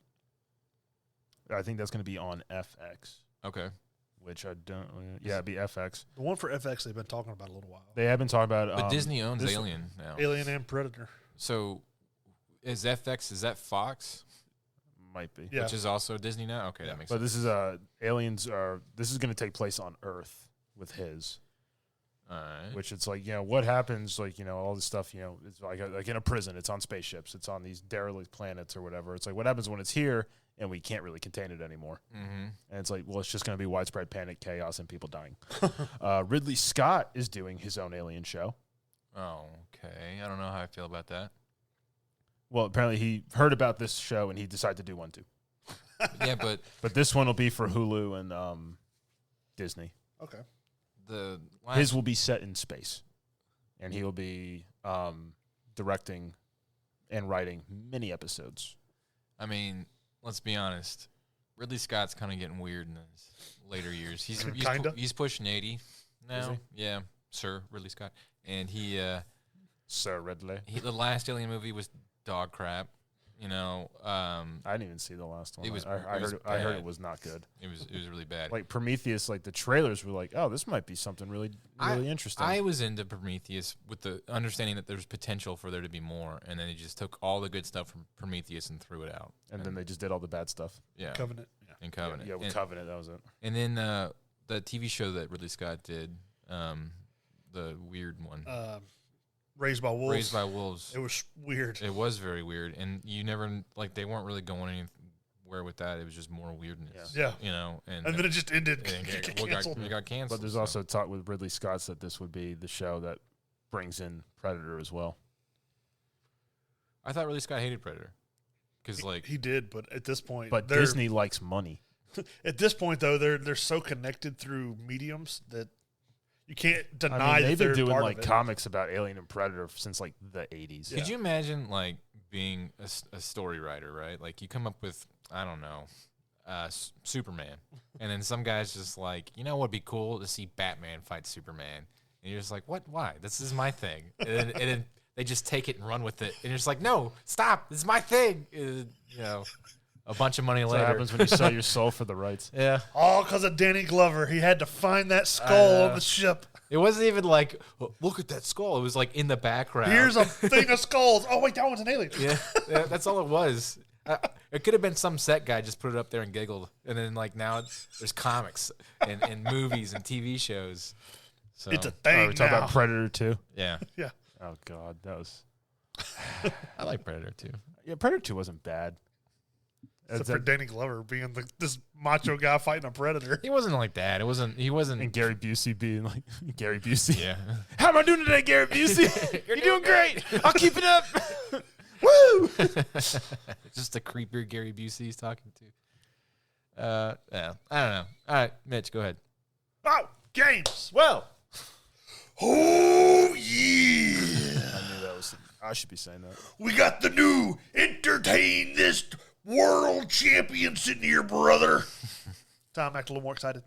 S3: I think that's going to be on FX.
S2: Okay.
S3: Which I don't. Yeah, it'd be FX.
S1: The one for FX they've been talking about a little while.
S3: They have been talking about.
S2: But Disney owns Alien now.
S1: Alien and Predator.
S2: So, is FX? Is that Fox?
S3: Might be.
S1: Yeah.
S2: Which is also Disney now. Okay, that makes sense.
S3: But this is Aliens are. This is going to take place on Earth with his.
S2: All right.
S3: Which it's like, you know, what happens, like, you know, all this stuff, you know, it's like in a prison, it's on spaceships, it's on these derelict planets or whatever. It's like, what happens when it's here and we can't really contain it anymore?
S2: Mm-hmm.
S3: And it's like, well, it's just going to be widespread panic, chaos, and people dying. Ridley Scott is doing his own Alien show.
S2: Oh, okay. I don't know how I feel about that.
S3: Well, apparently he heard about this show and he decided to do one too.
S2: Yeah, but
S3: this one will be for Hulu and Disney.
S1: Okay.
S3: His will be set in space, and he'll be directing and writing many episodes.
S2: I mean, let's be honest. Ridley Scott's kind of getting weird in his later years. He's pushing 80 now. Yeah, Sir Ridley Scott, and
S3: Sir Ridley.
S2: The last Alien movie was dog crap.
S3: I didn't even see the last one.
S2: I
S3: heard it was not good.
S2: It was really bad.
S3: Like Prometheus, like the trailers were like, oh, this might be something really interesting.
S2: I was into Prometheus with the understanding that there's potential for there to be more, and then they just took all the good stuff from Prometheus and threw it out.
S3: And then they just did all the bad stuff.
S2: Yeah,
S1: Covenant.
S2: And Covenant.
S3: Yeah, with Covenant, that was it.
S2: And then the TV show that Ridley Scott did, the weird one.
S1: Raised by Wolves.
S2: Raised by Wolves.
S1: It was weird.
S2: It was very weird, and you never they weren't really going anywhere with that. It was just more weirdness.
S1: Yeah.
S2: And
S1: then it just ended.
S2: It got canceled.
S3: But there's also talk with Ridley Scott that this would be the show that brings in Predator as well.
S2: I thought Ridley Scott hated Predator because
S1: he did, but at this point,
S3: Disney likes money.
S1: At this point, though, they're so connected through mediums that. You can't deny
S3: they've been doing
S1: like
S3: comics about Alien and Predator since like the 80s.
S2: Could you imagine like being a story writer, right? Like you come up with, I don't know, Superman, and then some guy's just like, what'd be cool to see Batman fight Superman, and you're just like, what? Why? This is my thing, and then they just take it and run with it, and you're just like, no, stop, this is my thing, A bunch of money later.
S3: What happens when you sell your soul for the rights?
S2: Yeah.
S1: All because of Danny Glover. He had to find that skull on the ship.
S2: It wasn't even like, look at that skull. It was like in the background.
S1: Here's a thing of skulls. Oh, wait, that one's an alien.
S2: Yeah, that's all it was. It could have been some set guy just put it up there and giggled. And then like now there's comics and movies and TV shows. So
S1: it's a thing
S3: we're talking about Predator 2?
S2: Yeah.
S1: Yeah.
S3: Oh, God. That was...
S2: I like Predator 2.
S3: Yeah, Predator 2 wasn't bad.
S1: Except for Danny Glover being this macho guy fighting a predator.
S2: He wasn't like that. He wasn't.
S3: And Gary Busey being like, Gary Busey.
S2: Yeah.
S3: How am I doing today, Gary Busey? You're doing great. I'll keep it up. Woo!
S2: Just the creepier Gary Busey he's talking to. Yeah. I don't know. All right, Mitch, go ahead.
S1: Oh, games.
S3: Well.
S1: Oh, yeah.
S3: I knew that was... I should be saying that.
S1: We got the new Entertain This World Champion sitting here, brother. Tom, act a little more excited.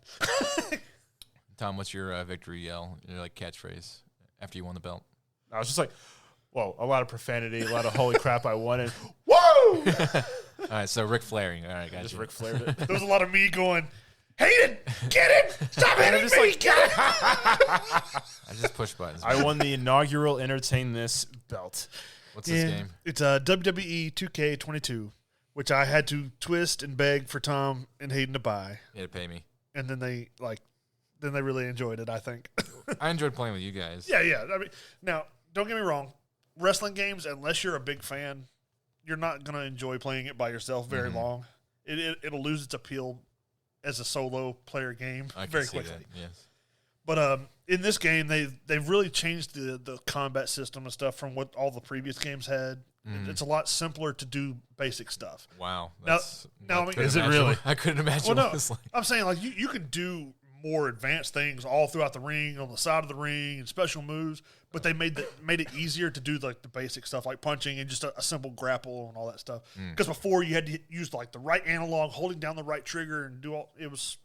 S2: Tom, what's your victory yell, your like catchphrase after you won the belt?
S3: I was just like, well, a lot of profanity, a lot of holy crap, I won it. Woo! All
S2: right, so Ric Flairing. All right, guys.
S3: Just Ric Flaired it.
S1: There was a lot of me going, Hayden, get it! Stop hitting me! Like, get it!
S2: I just push buttons.
S3: I won the inaugural Entertain This belt.
S2: What's this game?
S1: It's a WWE 2K22, which I had to twist and beg for Tom and Hayden to buy.
S2: Yeah, to pay me.
S1: And then they really enjoyed it, I think.
S2: I enjoyed playing with you guys.
S1: Yeah. I mean, now, don't get me wrong. Wrestling games, unless you're a big fan, you're not going to enjoy playing it by yourself very long. It'll lose its appeal as a solo player game very quickly.
S2: That, yes.
S1: But in this game, they've really changed the combat system and stuff from what all the previous games had. It's a lot simpler to do basic stuff.
S2: Wow.
S1: Now I mean,
S3: is it really?
S2: I couldn't imagine what it was like.
S1: I'm saying, like, you can do more advanced things all throughout the ring, on the side of the ring, and special moves, but they made it easier to do, like, the basic stuff, like punching and just a simple grapple and all that stuff. Because before, you had to use, like, the right analog, holding down the right trigger, and do all – it was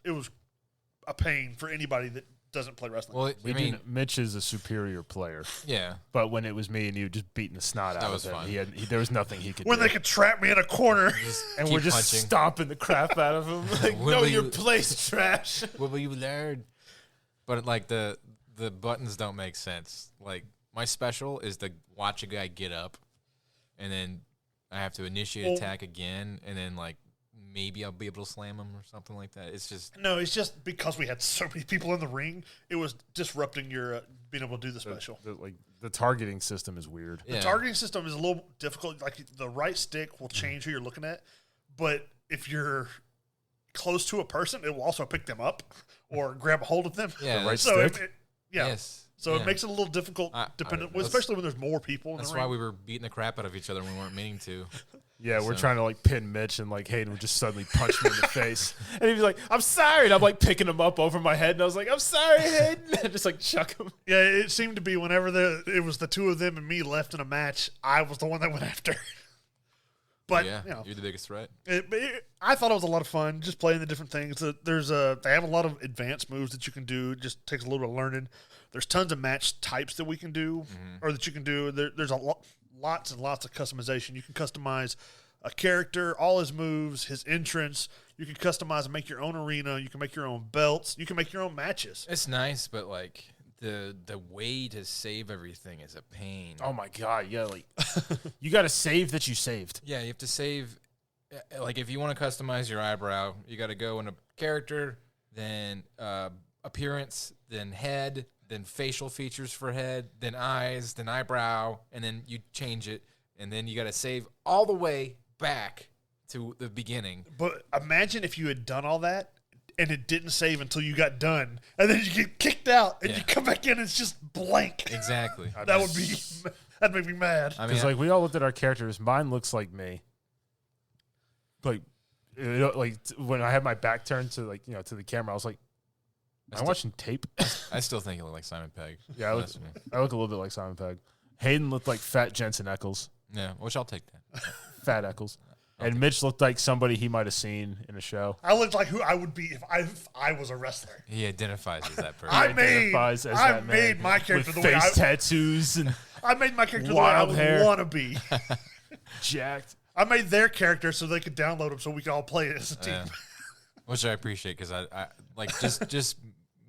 S1: a pain for anybody that doesn't play wrestling.
S3: Well, Mitch is a superior player.
S2: Yeah.
S3: But when it was me and you just beating the snot out of him, there was nothing he could do.
S1: When they could trap me in a corner.
S3: And we're just stomping the crap out of him. Like, no, your place, trash.
S2: What will you learn? But, like, the buttons don't make sense. Like, my special is to watch a guy get up, and then I have to initiate attack again, and then, like, maybe I'll be able to slam him or something like that. It's just
S1: because we had so many people in the ring, it was disrupting your being able to do the special.
S3: The targeting system is weird.
S1: The targeting system is a little difficult. Like, the right stick will change who you're looking at, but if you're close to a person, it will also pick them up or grab a hold of them.
S2: Yeah,
S3: the right stick.
S1: Yes. So it makes it a little difficult, especially when there's more people in the ring.
S2: That's why we were beating the crap out of each other when we weren't meaning to.
S3: Yeah, we're trying to like pin Mitch, and like Hayden would just suddenly punch me in the face, and he'd be like, "I'm sorry," and I'm like picking him up over my head, and I was like, "I'm sorry, Hayden," and just like chuck him.
S1: Yeah, it seemed to be whenever it was the two of them and me left in a match, I was the one that went after. But
S2: yeah, you're the biggest threat.
S1: I thought it was a lot of fun just playing the different things. They have a lot of advanced moves that you can do. It just takes a little bit of learning. There's tons of match types that we can do, or that you can do. There's lots and lots of customization. You can customize a character, all his moves, his entrance. You can customize and make your own arena. You can make your own belts. You can make your own matches.
S2: It's nice, but like the way to save everything is a pain.
S3: Oh my god, yeah, like you got to save that you saved.
S2: Yeah, you have to save. Like if you want to customize your eyebrow, you got to go into character, then appearance, then head, then facial features for head, then eyes, then eyebrow, and then you change it, and then you got to save all the way back to the beginning.
S1: But imagine if you had done all that and it didn't save until you got done, and then you get kicked out, and you come back in and it's just blank.
S2: Exactly.
S1: That'd make me mad.
S3: I mean, like we all looked at our characters. Mine looks like me. Like when I had my back turned to to the camera, I was like, I'm watching tape.
S2: I still think it looked like Simon Pegg.
S3: Yeah, I look a little bit like Simon Pegg. Hayden looked like fat Jensen Ackles.
S2: Yeah, which I'll take that.
S3: Fat Ackles. And Mitch looked like somebody he might have seen in a show.
S1: I looked like who I would be if I was a wrestler.
S2: He identifies as that person.
S1: I made my character
S3: with
S1: the way
S3: face tattoos and
S1: I made my character the way I would want to be.
S3: Jacked.
S1: I made their character so they could download them so we could all play it as a team.
S2: Which I appreciate because I like just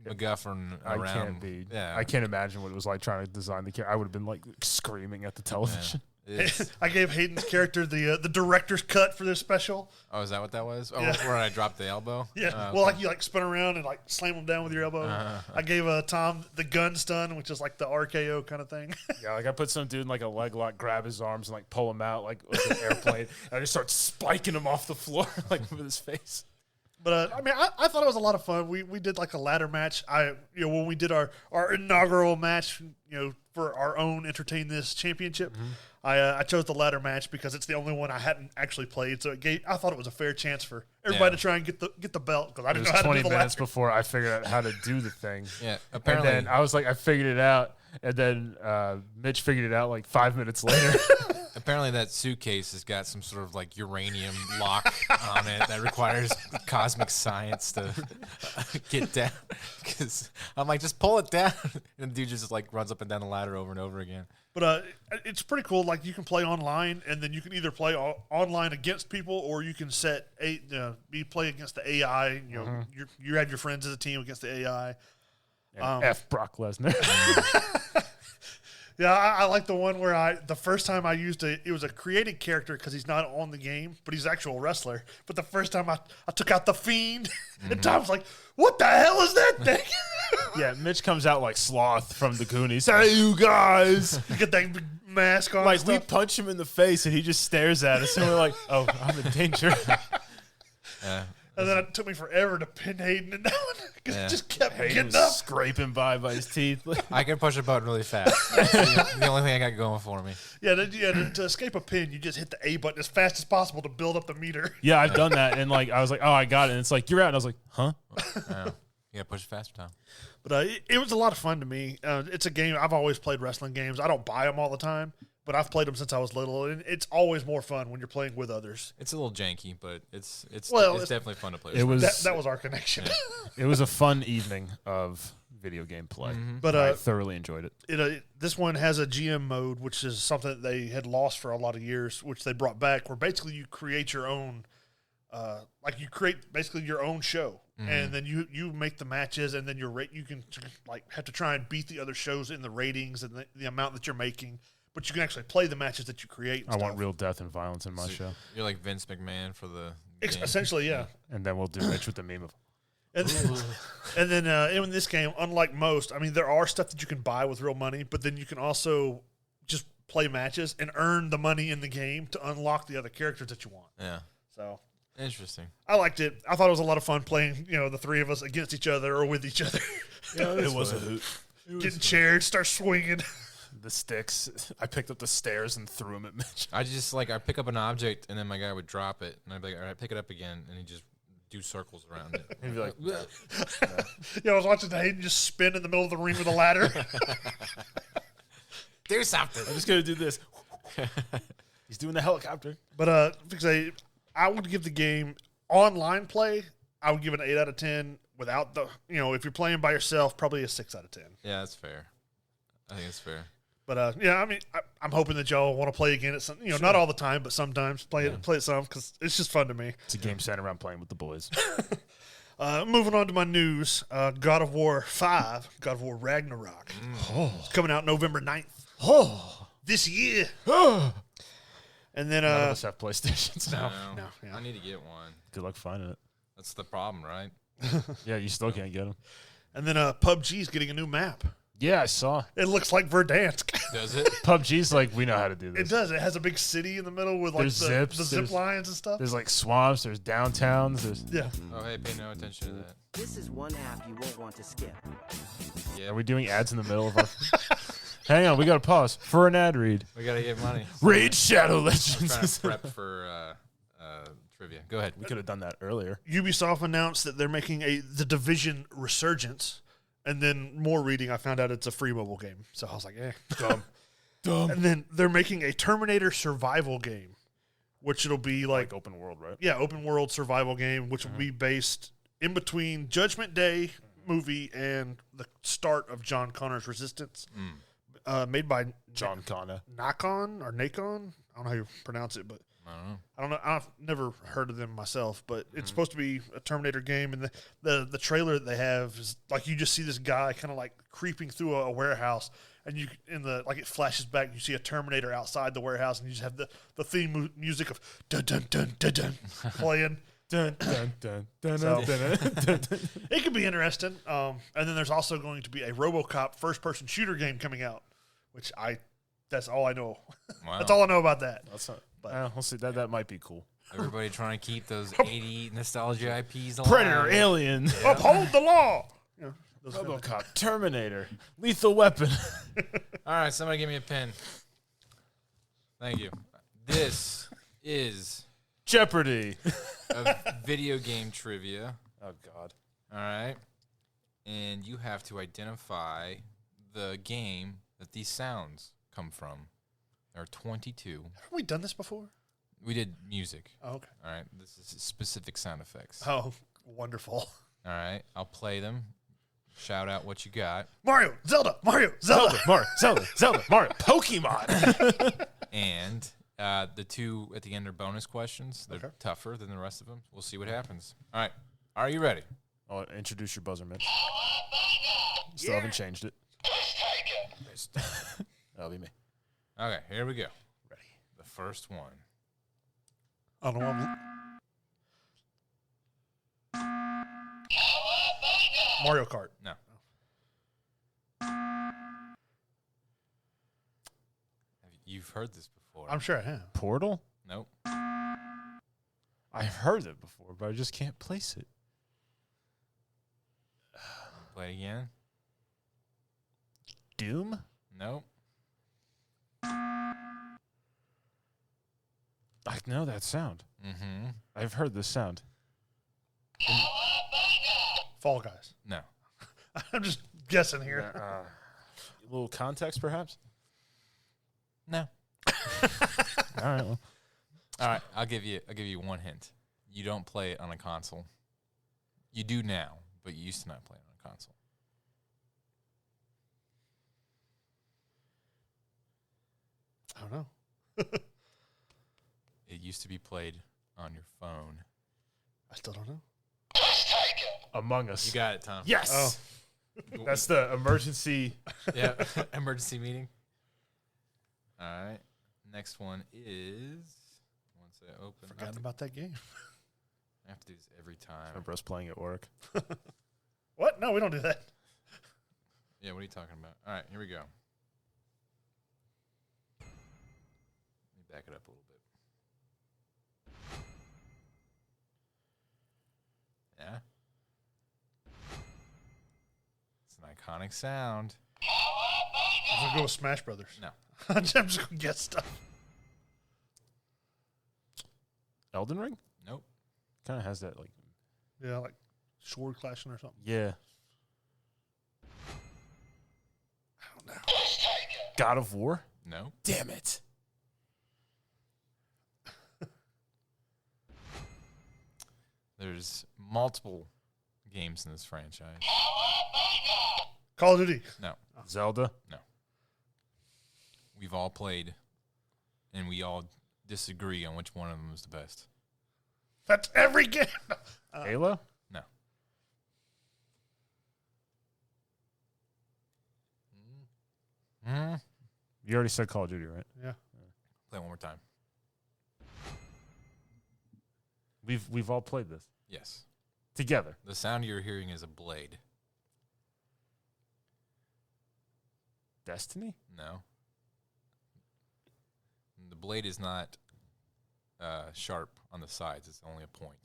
S2: McGuffin around.
S3: I can't be. Yeah. I can't imagine what it was like trying to design the character. I would have been like screaming at the television.
S2: Yeah.
S1: I gave Hayden's character the director's cut for this special.
S2: Oh, is that what that was? Oh, where I dropped the elbow?
S1: Yeah. Well, like you spin around and slam him down with your elbow. I gave Tom the gun stun, which is like the RKO kind of thing.
S3: Yeah, I put some dude in a leg lock, grab his arms and pull him out like an airplane, and I just start spiking him off the floor with his face.
S1: But I thought it was a lot of fun. We did a ladder match. When we did our inaugural match, for our own Entertain This championship, I chose the ladder match because it's the only one I hadn't actually played. So I thought it was a fair chance for everybody to try and get the belt because I didn't know how to do the ladder. It was 20 minutes
S3: before I figured out how to do the thing.
S2: Yeah, apparently.
S3: And then I was like, I figured it out, and then Mitch figured it out 5 minutes later.
S2: Apparently that suitcase has got some sort of uranium lock on it that requires cosmic science to get down. Because I'm like, just pull it down. And the dude just runs up and down the ladder over and over again.
S1: But it's pretty cool. You can play online, and then you can either play online against people, or you can you play against the AI. You have your friends as a team against the AI.
S3: And F Brock Lesnar.
S1: Yeah, I like the one where the first time I used it was a created character because he's not on the game, but he's an actual wrestler. But the first time I took out the Fiend, and Tom's like, what the hell is that thing?
S3: Yeah, Mitch comes out like Sloth from the Goonies. Hey, you guys.
S1: You get that big mask on.
S3: We punch him in the face, and he just stares at us, and we're like, oh, I'm in danger.
S2: Yeah.
S1: And then it took me forever to pin Hayden and down because it just kept
S3: Hayden
S1: getting up.
S3: Scraping by his teeth.
S2: I can push a button really fast. That's the only thing I got going for me.
S1: Yeah, to escape a pin, you just hit the A button as fast as possible to build up the meter.
S3: Yeah, I've done that. And I was like, oh, I got it. And it's like, you're out. And I was like, huh?
S2: You got to push it faster, Tom.
S1: But it was a lot of fun to me. It's a game. I've always played wrestling games. I don't buy them all the time, but I've played them since I was little, and it's always more fun when you're playing with others.
S2: It's a little janky, but it's definitely fun to play.
S1: That was our connection.
S3: Yeah. It was a fun evening of video game play. But I thoroughly enjoyed it.
S1: This one has a GM mode, which is something that they had lost for a lot of years, which they brought back, where basically you create your own, you create basically your own show. And then you make the matches, and then you can have to try and beat the other shows in the ratings and the amount that you're making. But you can actually play the matches that you create. I
S3: want real death and violence in my show.
S2: You're like Vince McMahon for the game.
S1: Essentially, yeah.
S3: And then we'll do Mitch with the meme of.
S1: And then in this game, unlike most, there are stuff that you can buy with real money, but then you can also just play matches and earn the money in the game to unlock the other characters that you want.
S2: Yeah.
S1: So.
S2: Interesting.
S1: I liked it. I thought it was a lot of fun playing, the three of us against each other or with each other.
S3: Yeah, it was a hoot.
S1: getting chaired, start swinging.
S3: The sticks. I picked up the stairs and threw them at Mitch.
S2: I just I pick up an object and then my guy would drop it and I'd be like, all right, pick it up again, and he'd just do circles around it.
S3: He'd be like,
S1: I was watching Hayden just spin in the middle of the ring with a ladder.
S2: do something.
S3: I'm just gonna do this. He's doing the helicopter.
S1: But I would give the game online play. I would give it an 8 out of 10. Without the, if you're playing by yourself, probably a 6 out of 10.
S2: Yeah, that's fair. I think it's fair.
S1: But I'm hoping that y'all want to play again at some,
S3: Sure.
S1: not all the time, but sometimes play it some because it's just fun to me.
S3: It's a game centered around playing with the boys.
S1: Moving on to my news, God of War 5, God of War Ragnarok, it's coming out November 9th this year. And then
S3: None of us have PlayStations.
S2: No,
S1: yeah.
S2: I need to get one.
S3: Good luck finding it.
S2: That's the problem, right?
S3: Yeah, you still can't get them.
S1: And then PUBG's getting a new map.
S3: Yeah, I saw.
S1: It looks like Verdansk.
S2: Does it?
S3: PUBG's like, we know how to do this.
S1: It does. It has a big city in the middle with like
S3: There's
S1: the
S3: zips,
S1: zip
S3: there's-
S1: lines and stuff.
S3: There's like swamps, there's downtowns, there's...
S1: Yeah.
S2: Oh, hey, pay no attention to that.
S4: This is one app you won't want to skip.
S2: Yeah,
S3: Are we doing ads in the middle of our... Hang on, we got to pause for an ad read.
S2: we gotta get money.
S3: Raid Shadow
S2: I'm trying
S3: Legends.
S2: to prep for trivia. Go ahead.
S3: We could have done that earlier.
S1: Ubisoft announced that they're making the Division Resurgence, and then more reading, I found out it's a free mobile game. So I was like, dumb. And then they're making a Terminator survival game, which it'll be like
S3: Open world, right?
S1: yeah, open world survival game, which will be based in between Judgment Day movie and the start of John Connor's Resistance. Made by
S3: John Connor.
S1: Nacon or Nacon. I don't know how you pronounce it, but
S2: I don't know.
S1: I don't know. I've never heard of them myself, but it's supposed to be a Terminator game. And the trailer that they have is like you just see this guy kind of like creeping through a warehouse, and you it flashes back. And you see a Terminator outside the warehouse, and you just have the theme music of dun dun dun dun dun playing.
S3: Dun, dun, dun, dun,
S1: So-
S3: dun, dun, dun, dun.
S1: It could be interesting. And then there's also going to be a RoboCop first-person shooter game coming out, which that's all I know.
S2: Wow.
S1: That's all I know about that.
S3: That's not,
S1: But-
S3: we'll see. That might be cool.
S2: Everybody trying to keep those 80 nostalgia IPs alive.
S3: Predator, Alien,
S1: Uphold the law. Those kind of-
S3: RoboCop, Terminator, Lethal Weapon.
S2: All right, somebody give me a pen. Thank you. This is
S3: Jeopardy.
S2: a video game trivia.
S3: Oh, God.
S2: All right. And you have to identify the game that these sounds come from. There are 22.
S1: Have we done this before?
S2: We did music.
S1: Oh, okay.
S2: All right. This is specific sound effects.
S1: Oh, wonderful.
S2: All right. I'll play them. Shout out what you got.
S1: Mario, Zelda, Mario, Zelda.
S3: Mario, Zelda, Mario, Pokemon.
S2: And the two at the end are bonus questions. They're
S1: Okay.
S2: tougher than the rest of them. We'll see what happens. All right. Are you ready?
S3: Oh, introduce your buzzer, Mitch. Still haven't changed it. That'll be me.
S2: Okay. Here we go.
S3: Ready.
S2: The first one.
S1: I don't know. Mario Kart.
S2: No. You've heard this before.
S1: I'm sure I have.
S3: Portal?
S2: Nope.
S3: I've heard it before, but I just can't place it.
S2: Play it again.
S3: Doom?
S2: Nope.
S3: I know that sound.
S2: Mm-hmm.
S3: I've heard this sound.
S1: Fall Guys.
S2: No.
S1: I'm just guessing here.
S3: A little context, perhaps?
S2: No.
S3: All right. Well,
S2: All right. I'll give you one hint. You don't play it on a console. You do now, but you used to not play it on a console.
S1: I don't know.
S2: It used to be played on your phone.
S1: I still don't know.
S3: Among Us.
S2: You got it, Tom.
S3: Yes. That's the emergency.
S2: Yeah. Emergency meeting. All right. Next one is once I open.
S1: Forgotten about that game.
S2: I have to do this every
S3: My
S2: time.
S3: bro's playing at work.
S1: What? No, we don't do that.
S2: Yeah. What are you talking about? All right. Here we go. Let me back it up a little bit. Yeah. It's an iconic sound.
S1: just gonna go with Smash Brothers.
S2: No.
S1: I'm just gonna get stuff.
S3: Elden Ring?
S2: Nope.
S3: Kind of has that, like...
S1: Yeah, like sword clashing or something.
S3: Yeah.
S1: I don't know.
S3: God of War?
S2: No.
S3: Damn it.
S2: There's multiple games in this franchise.
S1: Call of Duty.
S2: No.
S3: Zelda?
S2: No. We've all played, and we all disagree on which one of them is the best.
S1: That's every game.
S3: Halo?
S2: No.
S3: You already said Call of Duty, right?
S1: Yeah.
S2: Play one more time.
S3: We've all played this.
S2: Yes.
S3: Together.
S2: The sound you're hearing is a blade.
S3: Destiny?
S2: No. The blade is not sharp on the sides. It's only a point.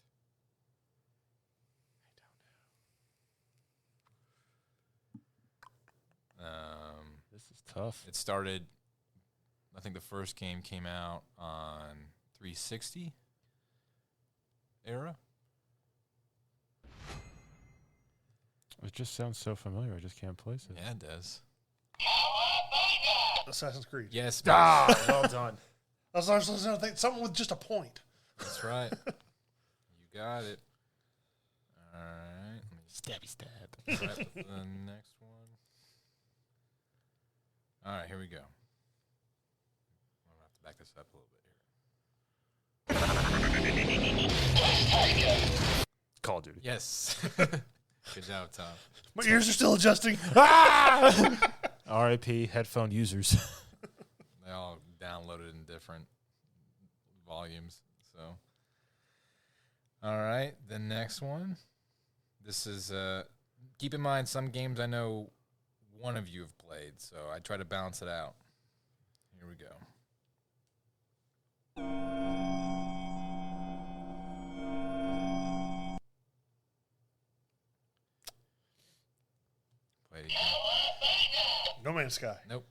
S3: This is tough.
S2: It started, I think the first game came out on 360 era.
S3: It just sounds so familiar. I just can't place it.
S2: Yeah, it does.
S1: Assassin's Creed.
S2: Yes,
S3: Ah, well done.
S1: I was going to think something with just a point.
S2: that's right. You got it. All right. Let me
S3: Stabby stab.
S2: prep the next one. All right, here we go. I'm going to have to back this up a little bit here.
S3: Call of Duty.
S2: Yes. Good job, Tom.
S1: My ears are still adjusting.
S3: RIP headphone users.
S2: They all downloaded in different volumes. So, all right, the next one. This is keep in mind some games I know one of you have played, so I try to balance it out. Here we go. Play it again.
S1: No Man's Sky.
S2: Nope.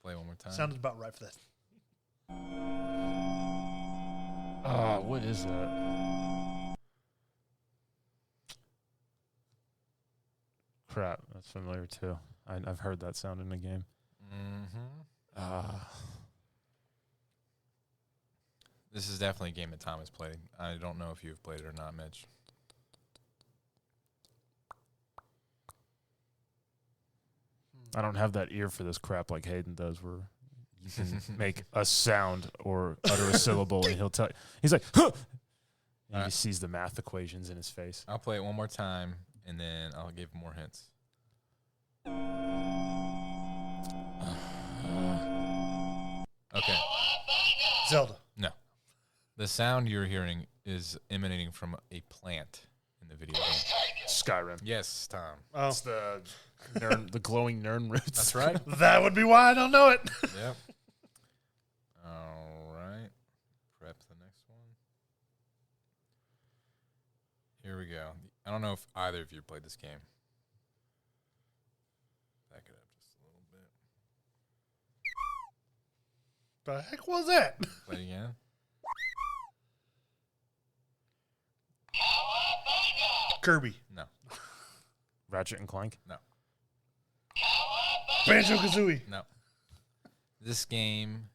S2: Play one more time.
S1: Sounded about right for that.
S3: What is that? Crap, that's familiar too. I've heard that sound in the game.
S2: This is definitely a game that Tom has played. I don't know if you've played it or not, Mitch.
S3: I don't have that ear for this crap like Hayden does, where you can make a sound or utter a syllable, and he'll tell. He's like, huh! And he sees the math equations in his face.
S2: I'll play it one more time, and then I'll give more hints. Okay.
S1: Zelda.
S2: No. The sound you're hearing is emanating from a plant in the video game.
S3: Skyrim.
S2: Yes, Tom.
S1: Oh,
S3: It's the the glowing Nern roots.
S2: That's right.
S1: that would be why I don't know it.
S2: Yep. All right. Prep the next one. Here we go. I don't know if either of you played this game. Back it up just a little bit.
S1: The heck was that?
S2: Play it again.
S1: Kirby.
S2: No.
S3: Ratchet and Clank.
S2: No.
S1: Banjo-Kazooie.
S2: No. This game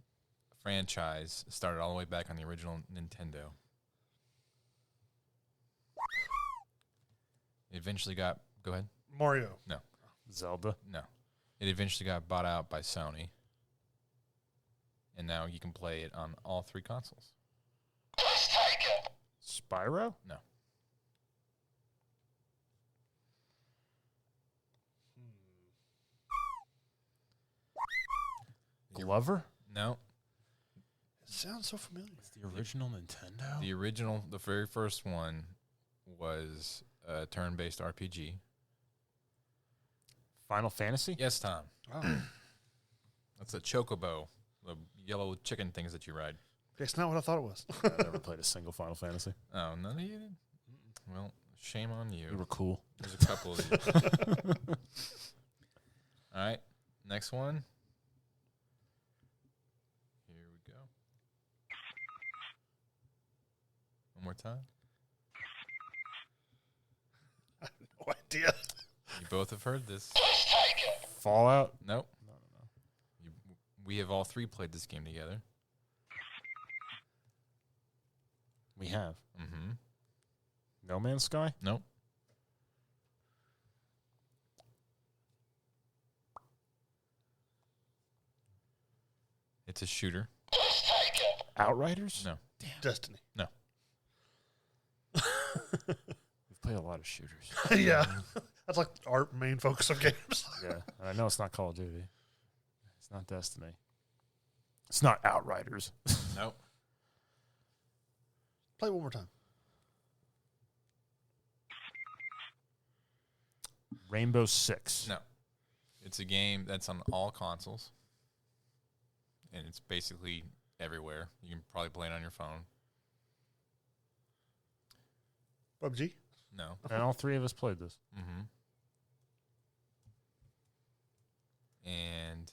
S2: franchise started all the way back on the original Nintendo. It eventually got... Go ahead.
S1: Mario.
S2: No.
S3: Zelda.
S2: No. It eventually got bought out by Sony. And now you can play it on all three consoles.
S3: Spyro.
S2: No.
S3: Glover.
S2: No.
S1: It sounds so familiar.
S3: It's the original Nintendo.
S2: The original, the very first one was a turn-based RPG.
S3: Final Fantasy.
S2: Yes, Tom.
S1: Oh.
S2: That's a chocobo, the yellow chicken things that you ride.
S1: It's not what I thought it was.
S3: I never played a single Final Fantasy.
S2: Oh, none of you did? Well, shame on you.
S3: You were cool.
S2: There's a couple of you. All right. Next one. Here we go. One more time.
S1: No idea.
S2: You both have heard this.
S3: Fallout?
S2: Nope. We have all three played this game together.
S3: We have.
S2: Mm-hmm.
S3: No Man's Sky?
S2: Nope. It's a shooter.
S3: Outriders?
S2: No.
S1: Destiny.
S2: No.
S3: We've played a lot of shooters.
S1: Yeah. That's like our main focus of games.
S3: Yeah. And I know it's not Call of Duty. It's not Destiny. It's not Outriders.
S2: Nope.
S1: Play it one more time.
S3: Rainbow Six.
S2: No. It's a game that's on all consoles. And it's basically everywhere. You can probably play it on your phone.
S1: PUBG?
S2: No.
S3: And all three of us played this.
S2: Mm-hmm. And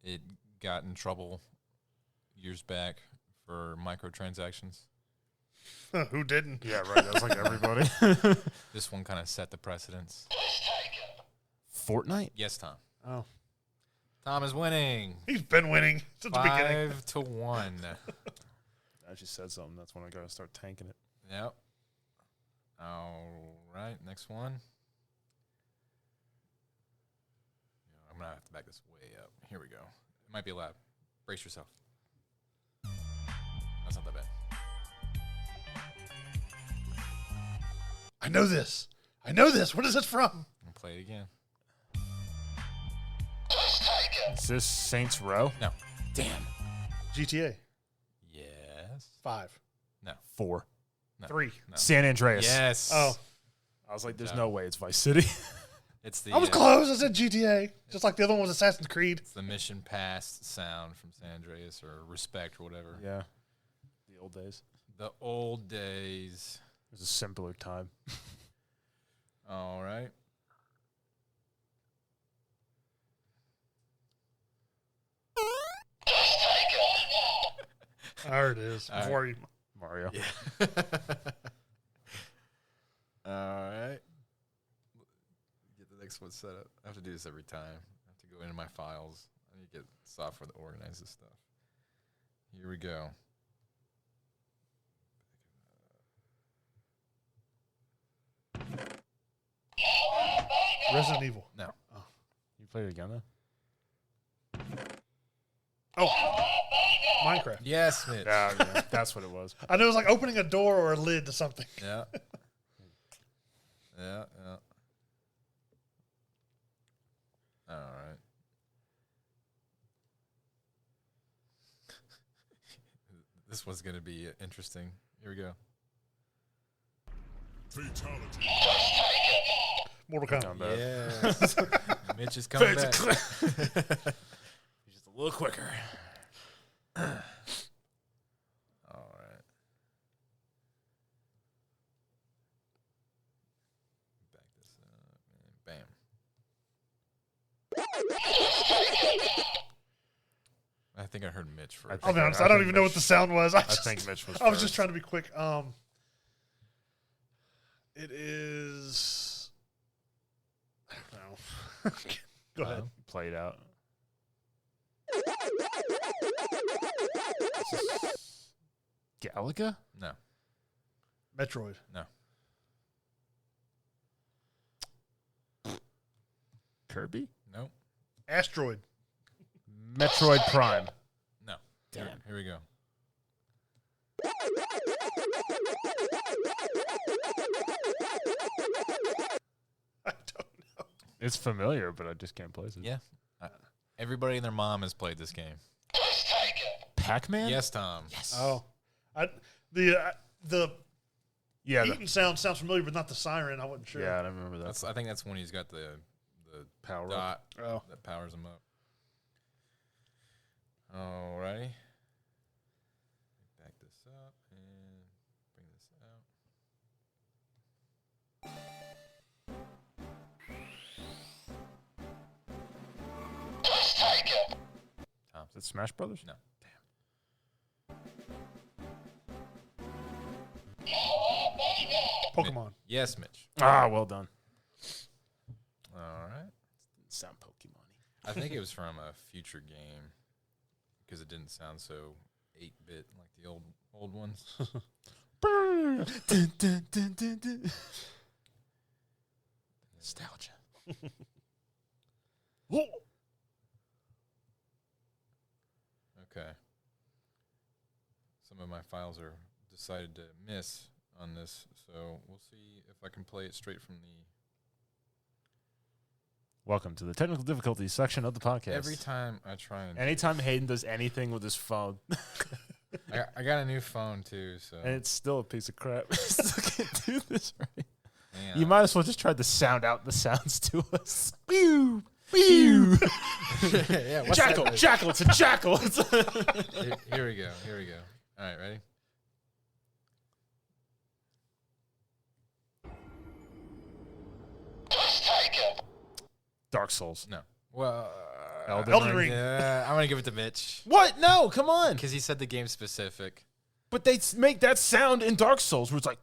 S2: it got in trouble years back for microtransactions.
S1: Who didn't?
S3: Yeah, right. That was like everybody.
S2: This one kind of set the precedence.
S3: Fortnite?
S2: Yes, Tom.
S1: Oh.
S2: Tom is winning.
S1: He's been winning since the beginning.
S2: 5-1.
S3: I just said something. That's when I got to start tanking it.
S2: Yep. All right, next one. I'm going to have to back this way up. Here we go. It might be loud. Brace yourself. That's not that bad.
S1: I know this. I know this. What is this from?
S2: I'll play it again.
S3: Is this Saints Row?
S2: No. Damn.
S1: GTA.
S2: Yes.
S1: 5.
S2: No.
S3: 4.
S2: No.
S1: 3.
S2: No.
S3: San Andreas.
S2: Yes.
S1: Oh.
S3: I was like, there's
S2: Yeah.
S3: no way it's Vice City.
S2: It's the
S1: I was close. I said GTA. Just like the other one was Assassin's Creed.
S2: It's the mission passed sound from San Andreas or Respect or whatever.
S3: Yeah. The old days.
S2: The old days.
S3: It was a simpler time.
S2: All right.
S1: There it is.
S2: All
S1: Before you.
S3: Mario.
S2: Yeah. All right. Get the next one set up. I have to do this every time. I have to go into my files. I need to get software that organizes this stuff. Here we go.
S1: Resident Evil.
S2: No.
S3: You played it again, though?
S1: Oh. Minecraft.
S2: Yes, Mitch.
S3: Yeah, that's what it was.
S1: I know it was like opening a door or a lid to something.
S2: Yeah. Yeah. All right. This one's going to be interesting. Here we go.
S5: Fatality.
S1: Mortal Kombat.
S2: Yes. Mitch is coming back.
S3: He's just a little quicker.
S2: All right. Back this up and bam. I think I heard Mitch first.
S1: I'll be honest. I don't even know what the sound was.
S3: I think Mitch was
S1: I was
S3: first.
S1: just trying to be quick. It is. I don't know. Go ahead.
S3: Play it out. Galaga?
S2: No.
S1: Metroid.
S2: No.
S3: Kirby?
S2: No.
S1: Asteroid.
S3: Metroid Prime.
S2: No.
S3: Damn.
S2: Here we go.
S1: I don't know.
S3: It's familiar, but I just can't place it.
S2: Yeah. Everybody and their mom has played this game.
S3: Pac-Man?
S2: Yes, Tom.
S3: Yes.
S1: Oh, the
S3: Yeah.
S1: eating sound sounds familiar, but not the siren. I wasn't sure.
S3: Yeah, I don't remember that.
S2: I think that's when he's got the
S3: Power
S2: dot
S1: Oh.
S2: that powers him up. All righty. Back this up and bring this out.
S3: Smash Brothers?
S2: No.
S1: Pokemon.
S2: Yes, Mitch.
S3: Ah, well done.
S2: All right.
S3: Sound Pokemon-y.
S2: I think it was from a future game because it didn't sound so 8-bit like the old ones.
S3: Dun, dun, dun, dun, dun. Nostalgia.
S2: Okay. Some of my files are decided to miss on this, so we'll see if I can play it straight from the.
S3: Welcome to the technical difficulties section of the podcast.
S2: Every time I try and.
S3: Anytime Hayden does anything with his phone,
S2: I got a new phone too, so.
S3: and it's still a piece of crap. Still can't do this right.
S2: Man,
S3: You might as well just try to sound out the sounds to us. Pew, pew.
S2: yeah, what's
S3: Jackal,
S2: that?
S3: jackal, it's a jackal.
S2: Here we go. Here we go. All right, ready?
S3: Dark Souls.
S2: No. Well,
S3: Elden
S1: Ring.
S2: Yeah, I'm gonna give it to Mitch
S3: What? No, come on.
S2: because he said the game specific.
S3: But they make that sound in Dark Souls where it's like,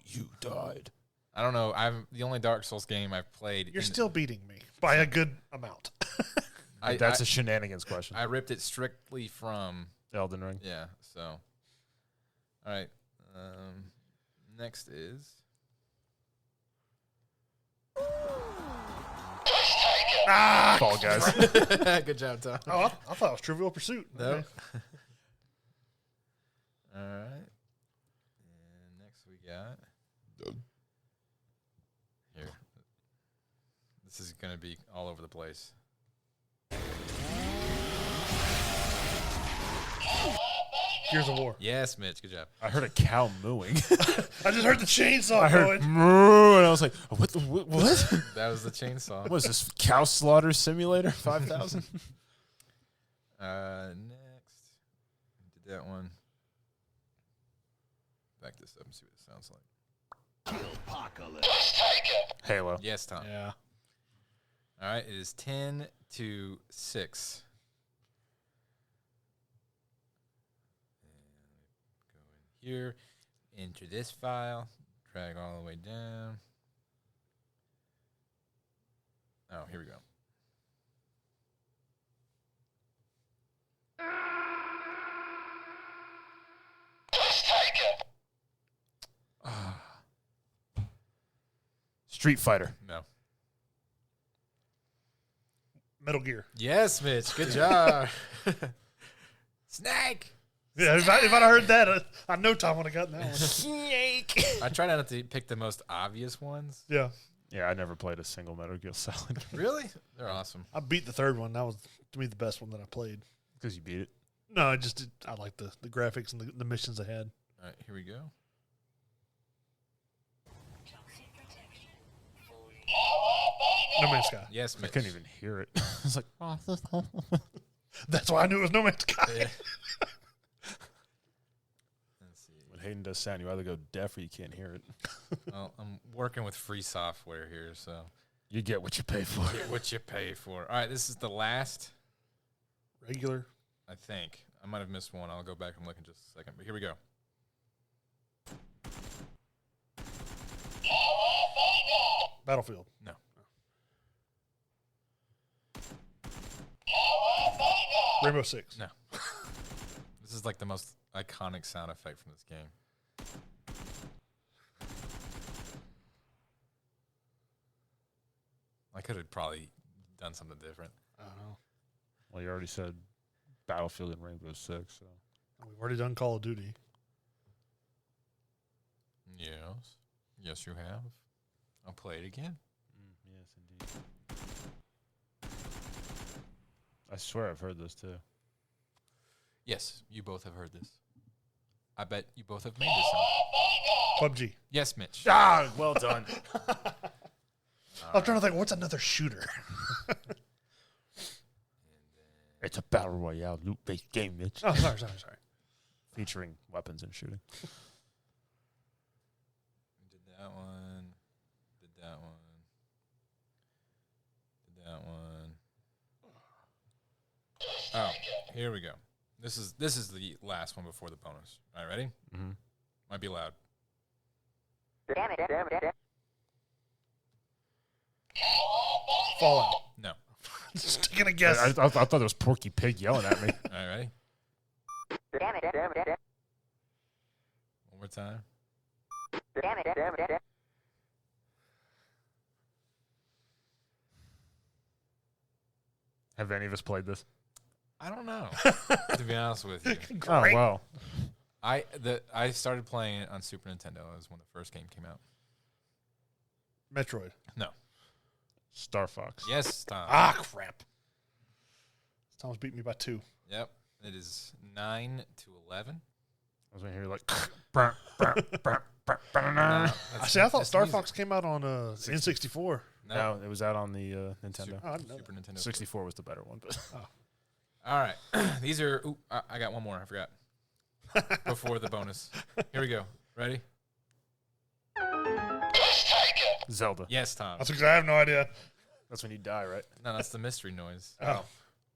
S3: you died.
S2: I don't know. I'm the only Dark Souls game I've played.
S1: You're still beating me by a good amount.
S3: That's a shenanigans question.
S2: I ripped it strictly from
S3: Elden Ring.
S2: yeah. So, all right. Next is
S3: Fall Guys.
S2: good job, Tom.
S1: Oh, I thought it was Trivial Pursuit.
S2: No.
S1: Okay.
S2: All right. And next we got here. This is gonna be all over the place.
S1: Gears of War.
S2: Yes, Mitch. Good job.
S3: I heard a cow mooing.
S1: I just heard the chainsaw
S3: I heard
S1: going.
S3: moo, and I was like, what? What?
S2: That was the chainsaw.
S3: What is this, Cow Slaughter Simulator 5000?
S2: Next, did that one. Back this up and see what it sounds like.
S3: Halo.
S2: Yes, Tom.
S1: Yeah.
S2: All right, it is 10-6. And go in here, enter this file, drag all the way down. Oh, here we go.
S3: Street Fighter.
S2: No.
S1: Metal Gear.
S2: Yes, Mitch. Good job. Snake.
S1: Yeah, if I'd have heard that, I know Tom would have gotten that one.
S3: Snake.
S2: I try not to pick the most obvious ones.
S1: Yeah.
S3: Yeah, I never played a single Metal Gear Solid.
S2: Really? They're awesome.
S1: I beat the third one. That was, to me, the best one that I played.
S3: Because you beat it.
S1: No, I like the graphics and the missions they had.
S2: All right, here we go.
S1: No Man's Sky.
S2: Yes,
S3: I
S2: Mitch.
S3: couldn't even hear it. I was like, oh,
S1: That's why I knew it was No Man's Sky.
S2: Yeah. Let's see.
S3: when Hayden does sound, you either go deaf or you can't hear it.
S2: Well, I'm working with free software here, so
S3: You get what you pay for.
S2: get what you pay for. All right, this is the last,
S1: Regular.
S2: I think. I might have missed one. I'll go back and look in just a second. But here we go.
S1: Battlefield.
S2: No.
S1: Rainbow Six.
S2: No. This is like the most iconic sound effect from this game. I could have probably done something different.
S1: I don't know.
S3: Well, you already said Battlefield and Rainbow Six. So.
S1: We've already done Call of Duty.
S2: Yes. Yes, you have. I'll play it again.
S3: Yes, indeed. I swear I've heard this too.
S2: Yes, you both have heard this. I bet you both have made this song.
S1: PUBG.
S2: Yes, Mitch.
S3: Ah, well done.
S1: I'm trying to think, what's another shooter?
S3: It's a battle royale loot-based game, Mitch.
S1: Oh, sorry.
S3: Featuring weapons and shooting.
S2: Did that one. Did that one. Did that one. Oh, here we go. This is the last one before the bonus. All right, ready?
S3: Mm-hmm.
S2: Might be loud.
S1: Fallout.
S2: No.
S1: Just taking a guess.
S3: I thought it was Porky Pig yelling at me.
S2: All right, ready? One more time.
S3: Have any of us played this?
S2: I don't know, to be honest with you.
S3: Oh, wow.
S2: I started playing it on Super Nintendo. It was when the first game came out.
S1: Metroid.
S2: No.
S3: Star Fox.
S2: Yes, Tom.
S1: Ah, crap. Tom's beat me by 2.
S2: Yep. It is 9-11.
S3: I was going to hear like...
S1: I thought Star Fox came out on N64.
S3: No, it was out on the Nintendo.
S2: Super Nintendo.
S3: 64 was the better one. But
S2: All right. These are... Ooh, I got one more. I forgot. Before the bonus. Here we go. Ready?
S3: Zelda.
S2: Yes, Tom.
S1: I have no idea.
S3: That's when you die, right?
S2: No, that's the mystery noise.
S1: Oh.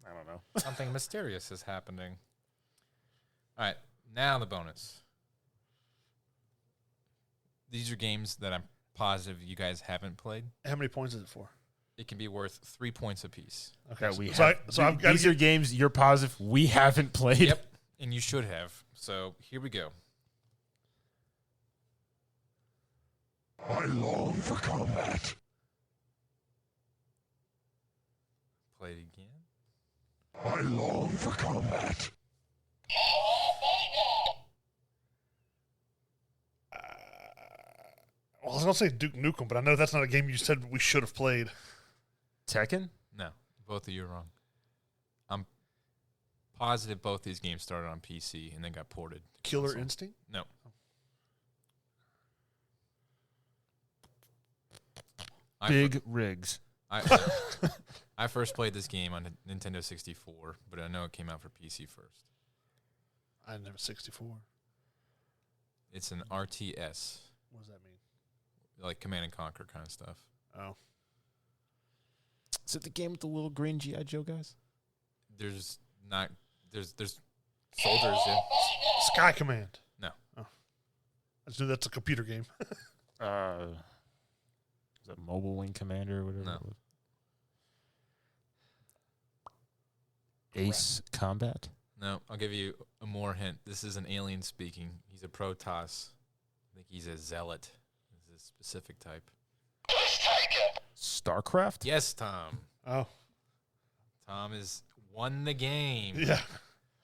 S3: I don't know.
S2: Something mysterious is happening. All right. Now the bonus. These are games that I'm positive you guys haven't played.
S1: How many points is it for?
S2: It can be worth 3 points apiece.
S1: Okay.
S3: These are games you're positive we haven't played.
S2: Yep. And you should have. So here we go.
S5: I long for combat.
S2: Play it again.
S5: I long for combat.
S1: Well, I was going to say Duke Nukem, but I know that's not a game you said we should have played.
S3: Tekken?
S2: No. Both of you are wrong. I'm positive both these games started on PC and then got ported.
S1: Killer Instinct?
S2: No.
S3: Big Rigs.
S2: I first played this game on Nintendo 64, but I know it came out for PC first.
S1: I didn't have a 64.
S2: It's an RTS,
S1: What does that mean?
S2: like Command and Conquer kind of stuff.
S1: Oh.
S3: Is it the game with the little green G.I. Joe guys?
S2: There's soldiers in.
S1: Sky Command.
S2: No.
S1: Oh. I just knew that's a computer game.
S3: Is that Mobile Wing Commander or whatever?
S2: No.
S3: It was? Ace Combat?
S2: No, I'll give you a more hint. This is an alien speaking. He's a Protoss. I think he's a zealot. He's a specific type.
S3: StarCraft?
S2: Yes, Tom.
S1: Oh.
S2: Tom has won the game.
S1: Yeah.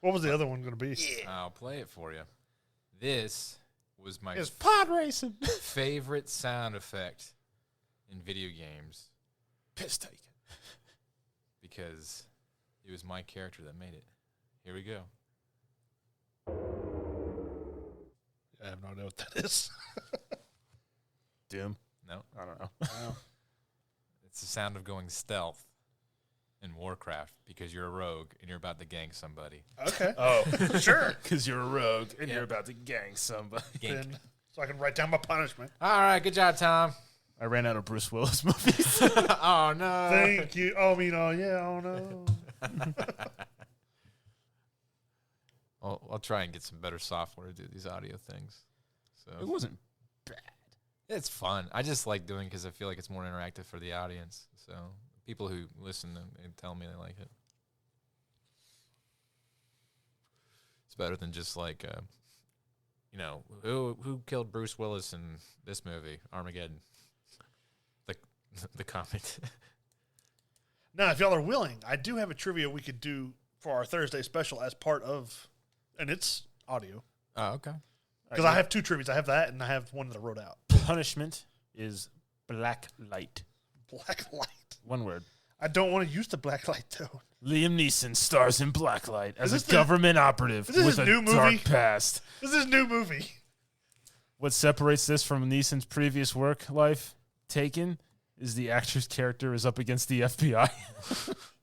S1: What was the other one going to be?
S2: I'll play it for you. This was my
S3: It's pod racing.
S2: favorite sound effect in video games
S3: Piss taken.
S2: because it was my character that made it. Here we go.
S1: I have no idea what that is.
S3: Doom?
S2: No,
S3: I don't know.
S2: it's the sound of going stealth in Warcraft because you're a rogue and you're about to gank somebody.
S1: Okay.
S3: Oh, sure. Because you're a rogue and you're about to gang somebody.
S2: Gank.
S1: Then, so I can write down my punishment.
S2: All right, good job, Tom.
S3: I ran out of Bruce Willis movies.
S2: Oh, no.
S1: Thank you. Oh, I mean, oh, yeah, oh, no.
S2: I'll try and get some better software to do these audio things. So
S3: It wasn't bad.
S2: it's fun. I just like doing it because I feel like it's more interactive for the audience. So people who listen and tell me they like it. It's better than just like, who killed Bruce Willis in this movie, Armageddon? The comment.
S1: Now, if y'all are willing, I do have a trivia we could do for our Thursday special as part of, and it's audio.
S2: Oh, okay.
S1: Because I have 2 trivias. I have that, and I have one that I wrote out.
S3: Punishment is black light.
S1: Black light.
S3: One word.
S1: I don't want to use the black light, though.
S3: Liam Neeson stars in Blacklight as
S1: this
S3: a
S1: the-
S3: government operative
S1: is this
S3: with
S1: his
S3: a
S1: new
S3: dark
S1: movie?
S3: past.
S1: This is his new movie.
S3: What separates this from Neeson's previous work life, Taken, is the actor's character is up against the FBI.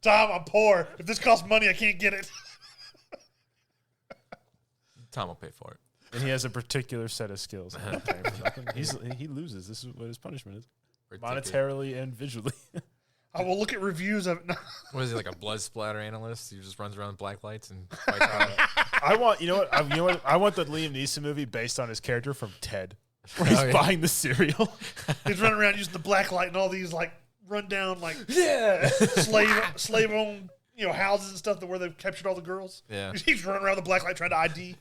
S1: Tom, I'm poor. If this costs money, I can't get it.
S2: Tom will pay for it.
S3: And he has a particular set of skills. I'm not paying for nothing. He loses. This is what his punishment is. Monetarily and visually.
S1: I will look at reviews of it.
S2: What is he, like a blood splatter analyst? He just runs around with black lights and fights on it.
S3: I want I want the Liam Neeson movie based on his character from Ted, where he's buying the cereal.
S1: He's running around using the black light and all these like rundown like slave owned houses and stuff where they've captured all the girls.
S2: Yeah,
S1: he's running around with the black light trying to ID.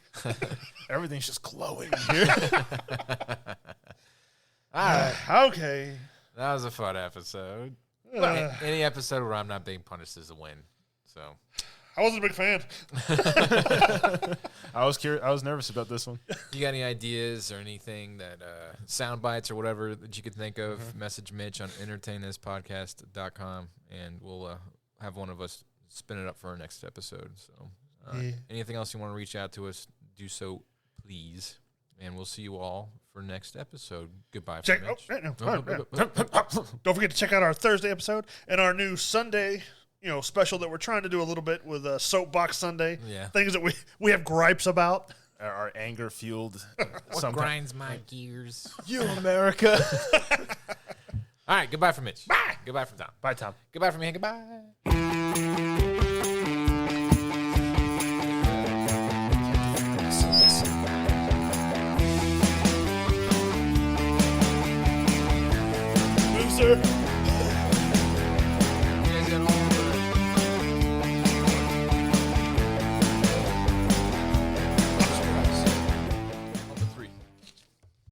S3: Everything's just glowing in here.
S2: All right,
S1: okay.
S2: That was a fun episode. Any episode where I'm not being punished is a win. So
S1: I wasn't a big fan.
S3: I was curious. I was nervous about this one.
S2: You got any ideas or anything that sound bites or whatever that you could think of? Message Mitch on entertainthispodcast.com and we'll have one of us spin it up for our next episode. So anything else you want to reach out to us, do so please. And we'll see you all for next episode. Goodbye.
S1: Don't forget to check out our Thursday episode and our new Sunday, special that we're trying to do a little bit with Soapbox Sunday.
S2: Yeah.
S1: Things that we have gripes about.
S3: Our anger fueled.
S2: What grinds my gears?
S3: You, America.
S2: All right. Goodbye from Mitch.
S1: Bye.
S2: Goodbye from Tom.
S3: Bye, Tom.
S2: Goodbye from me. Goodbye.
S1: Sir.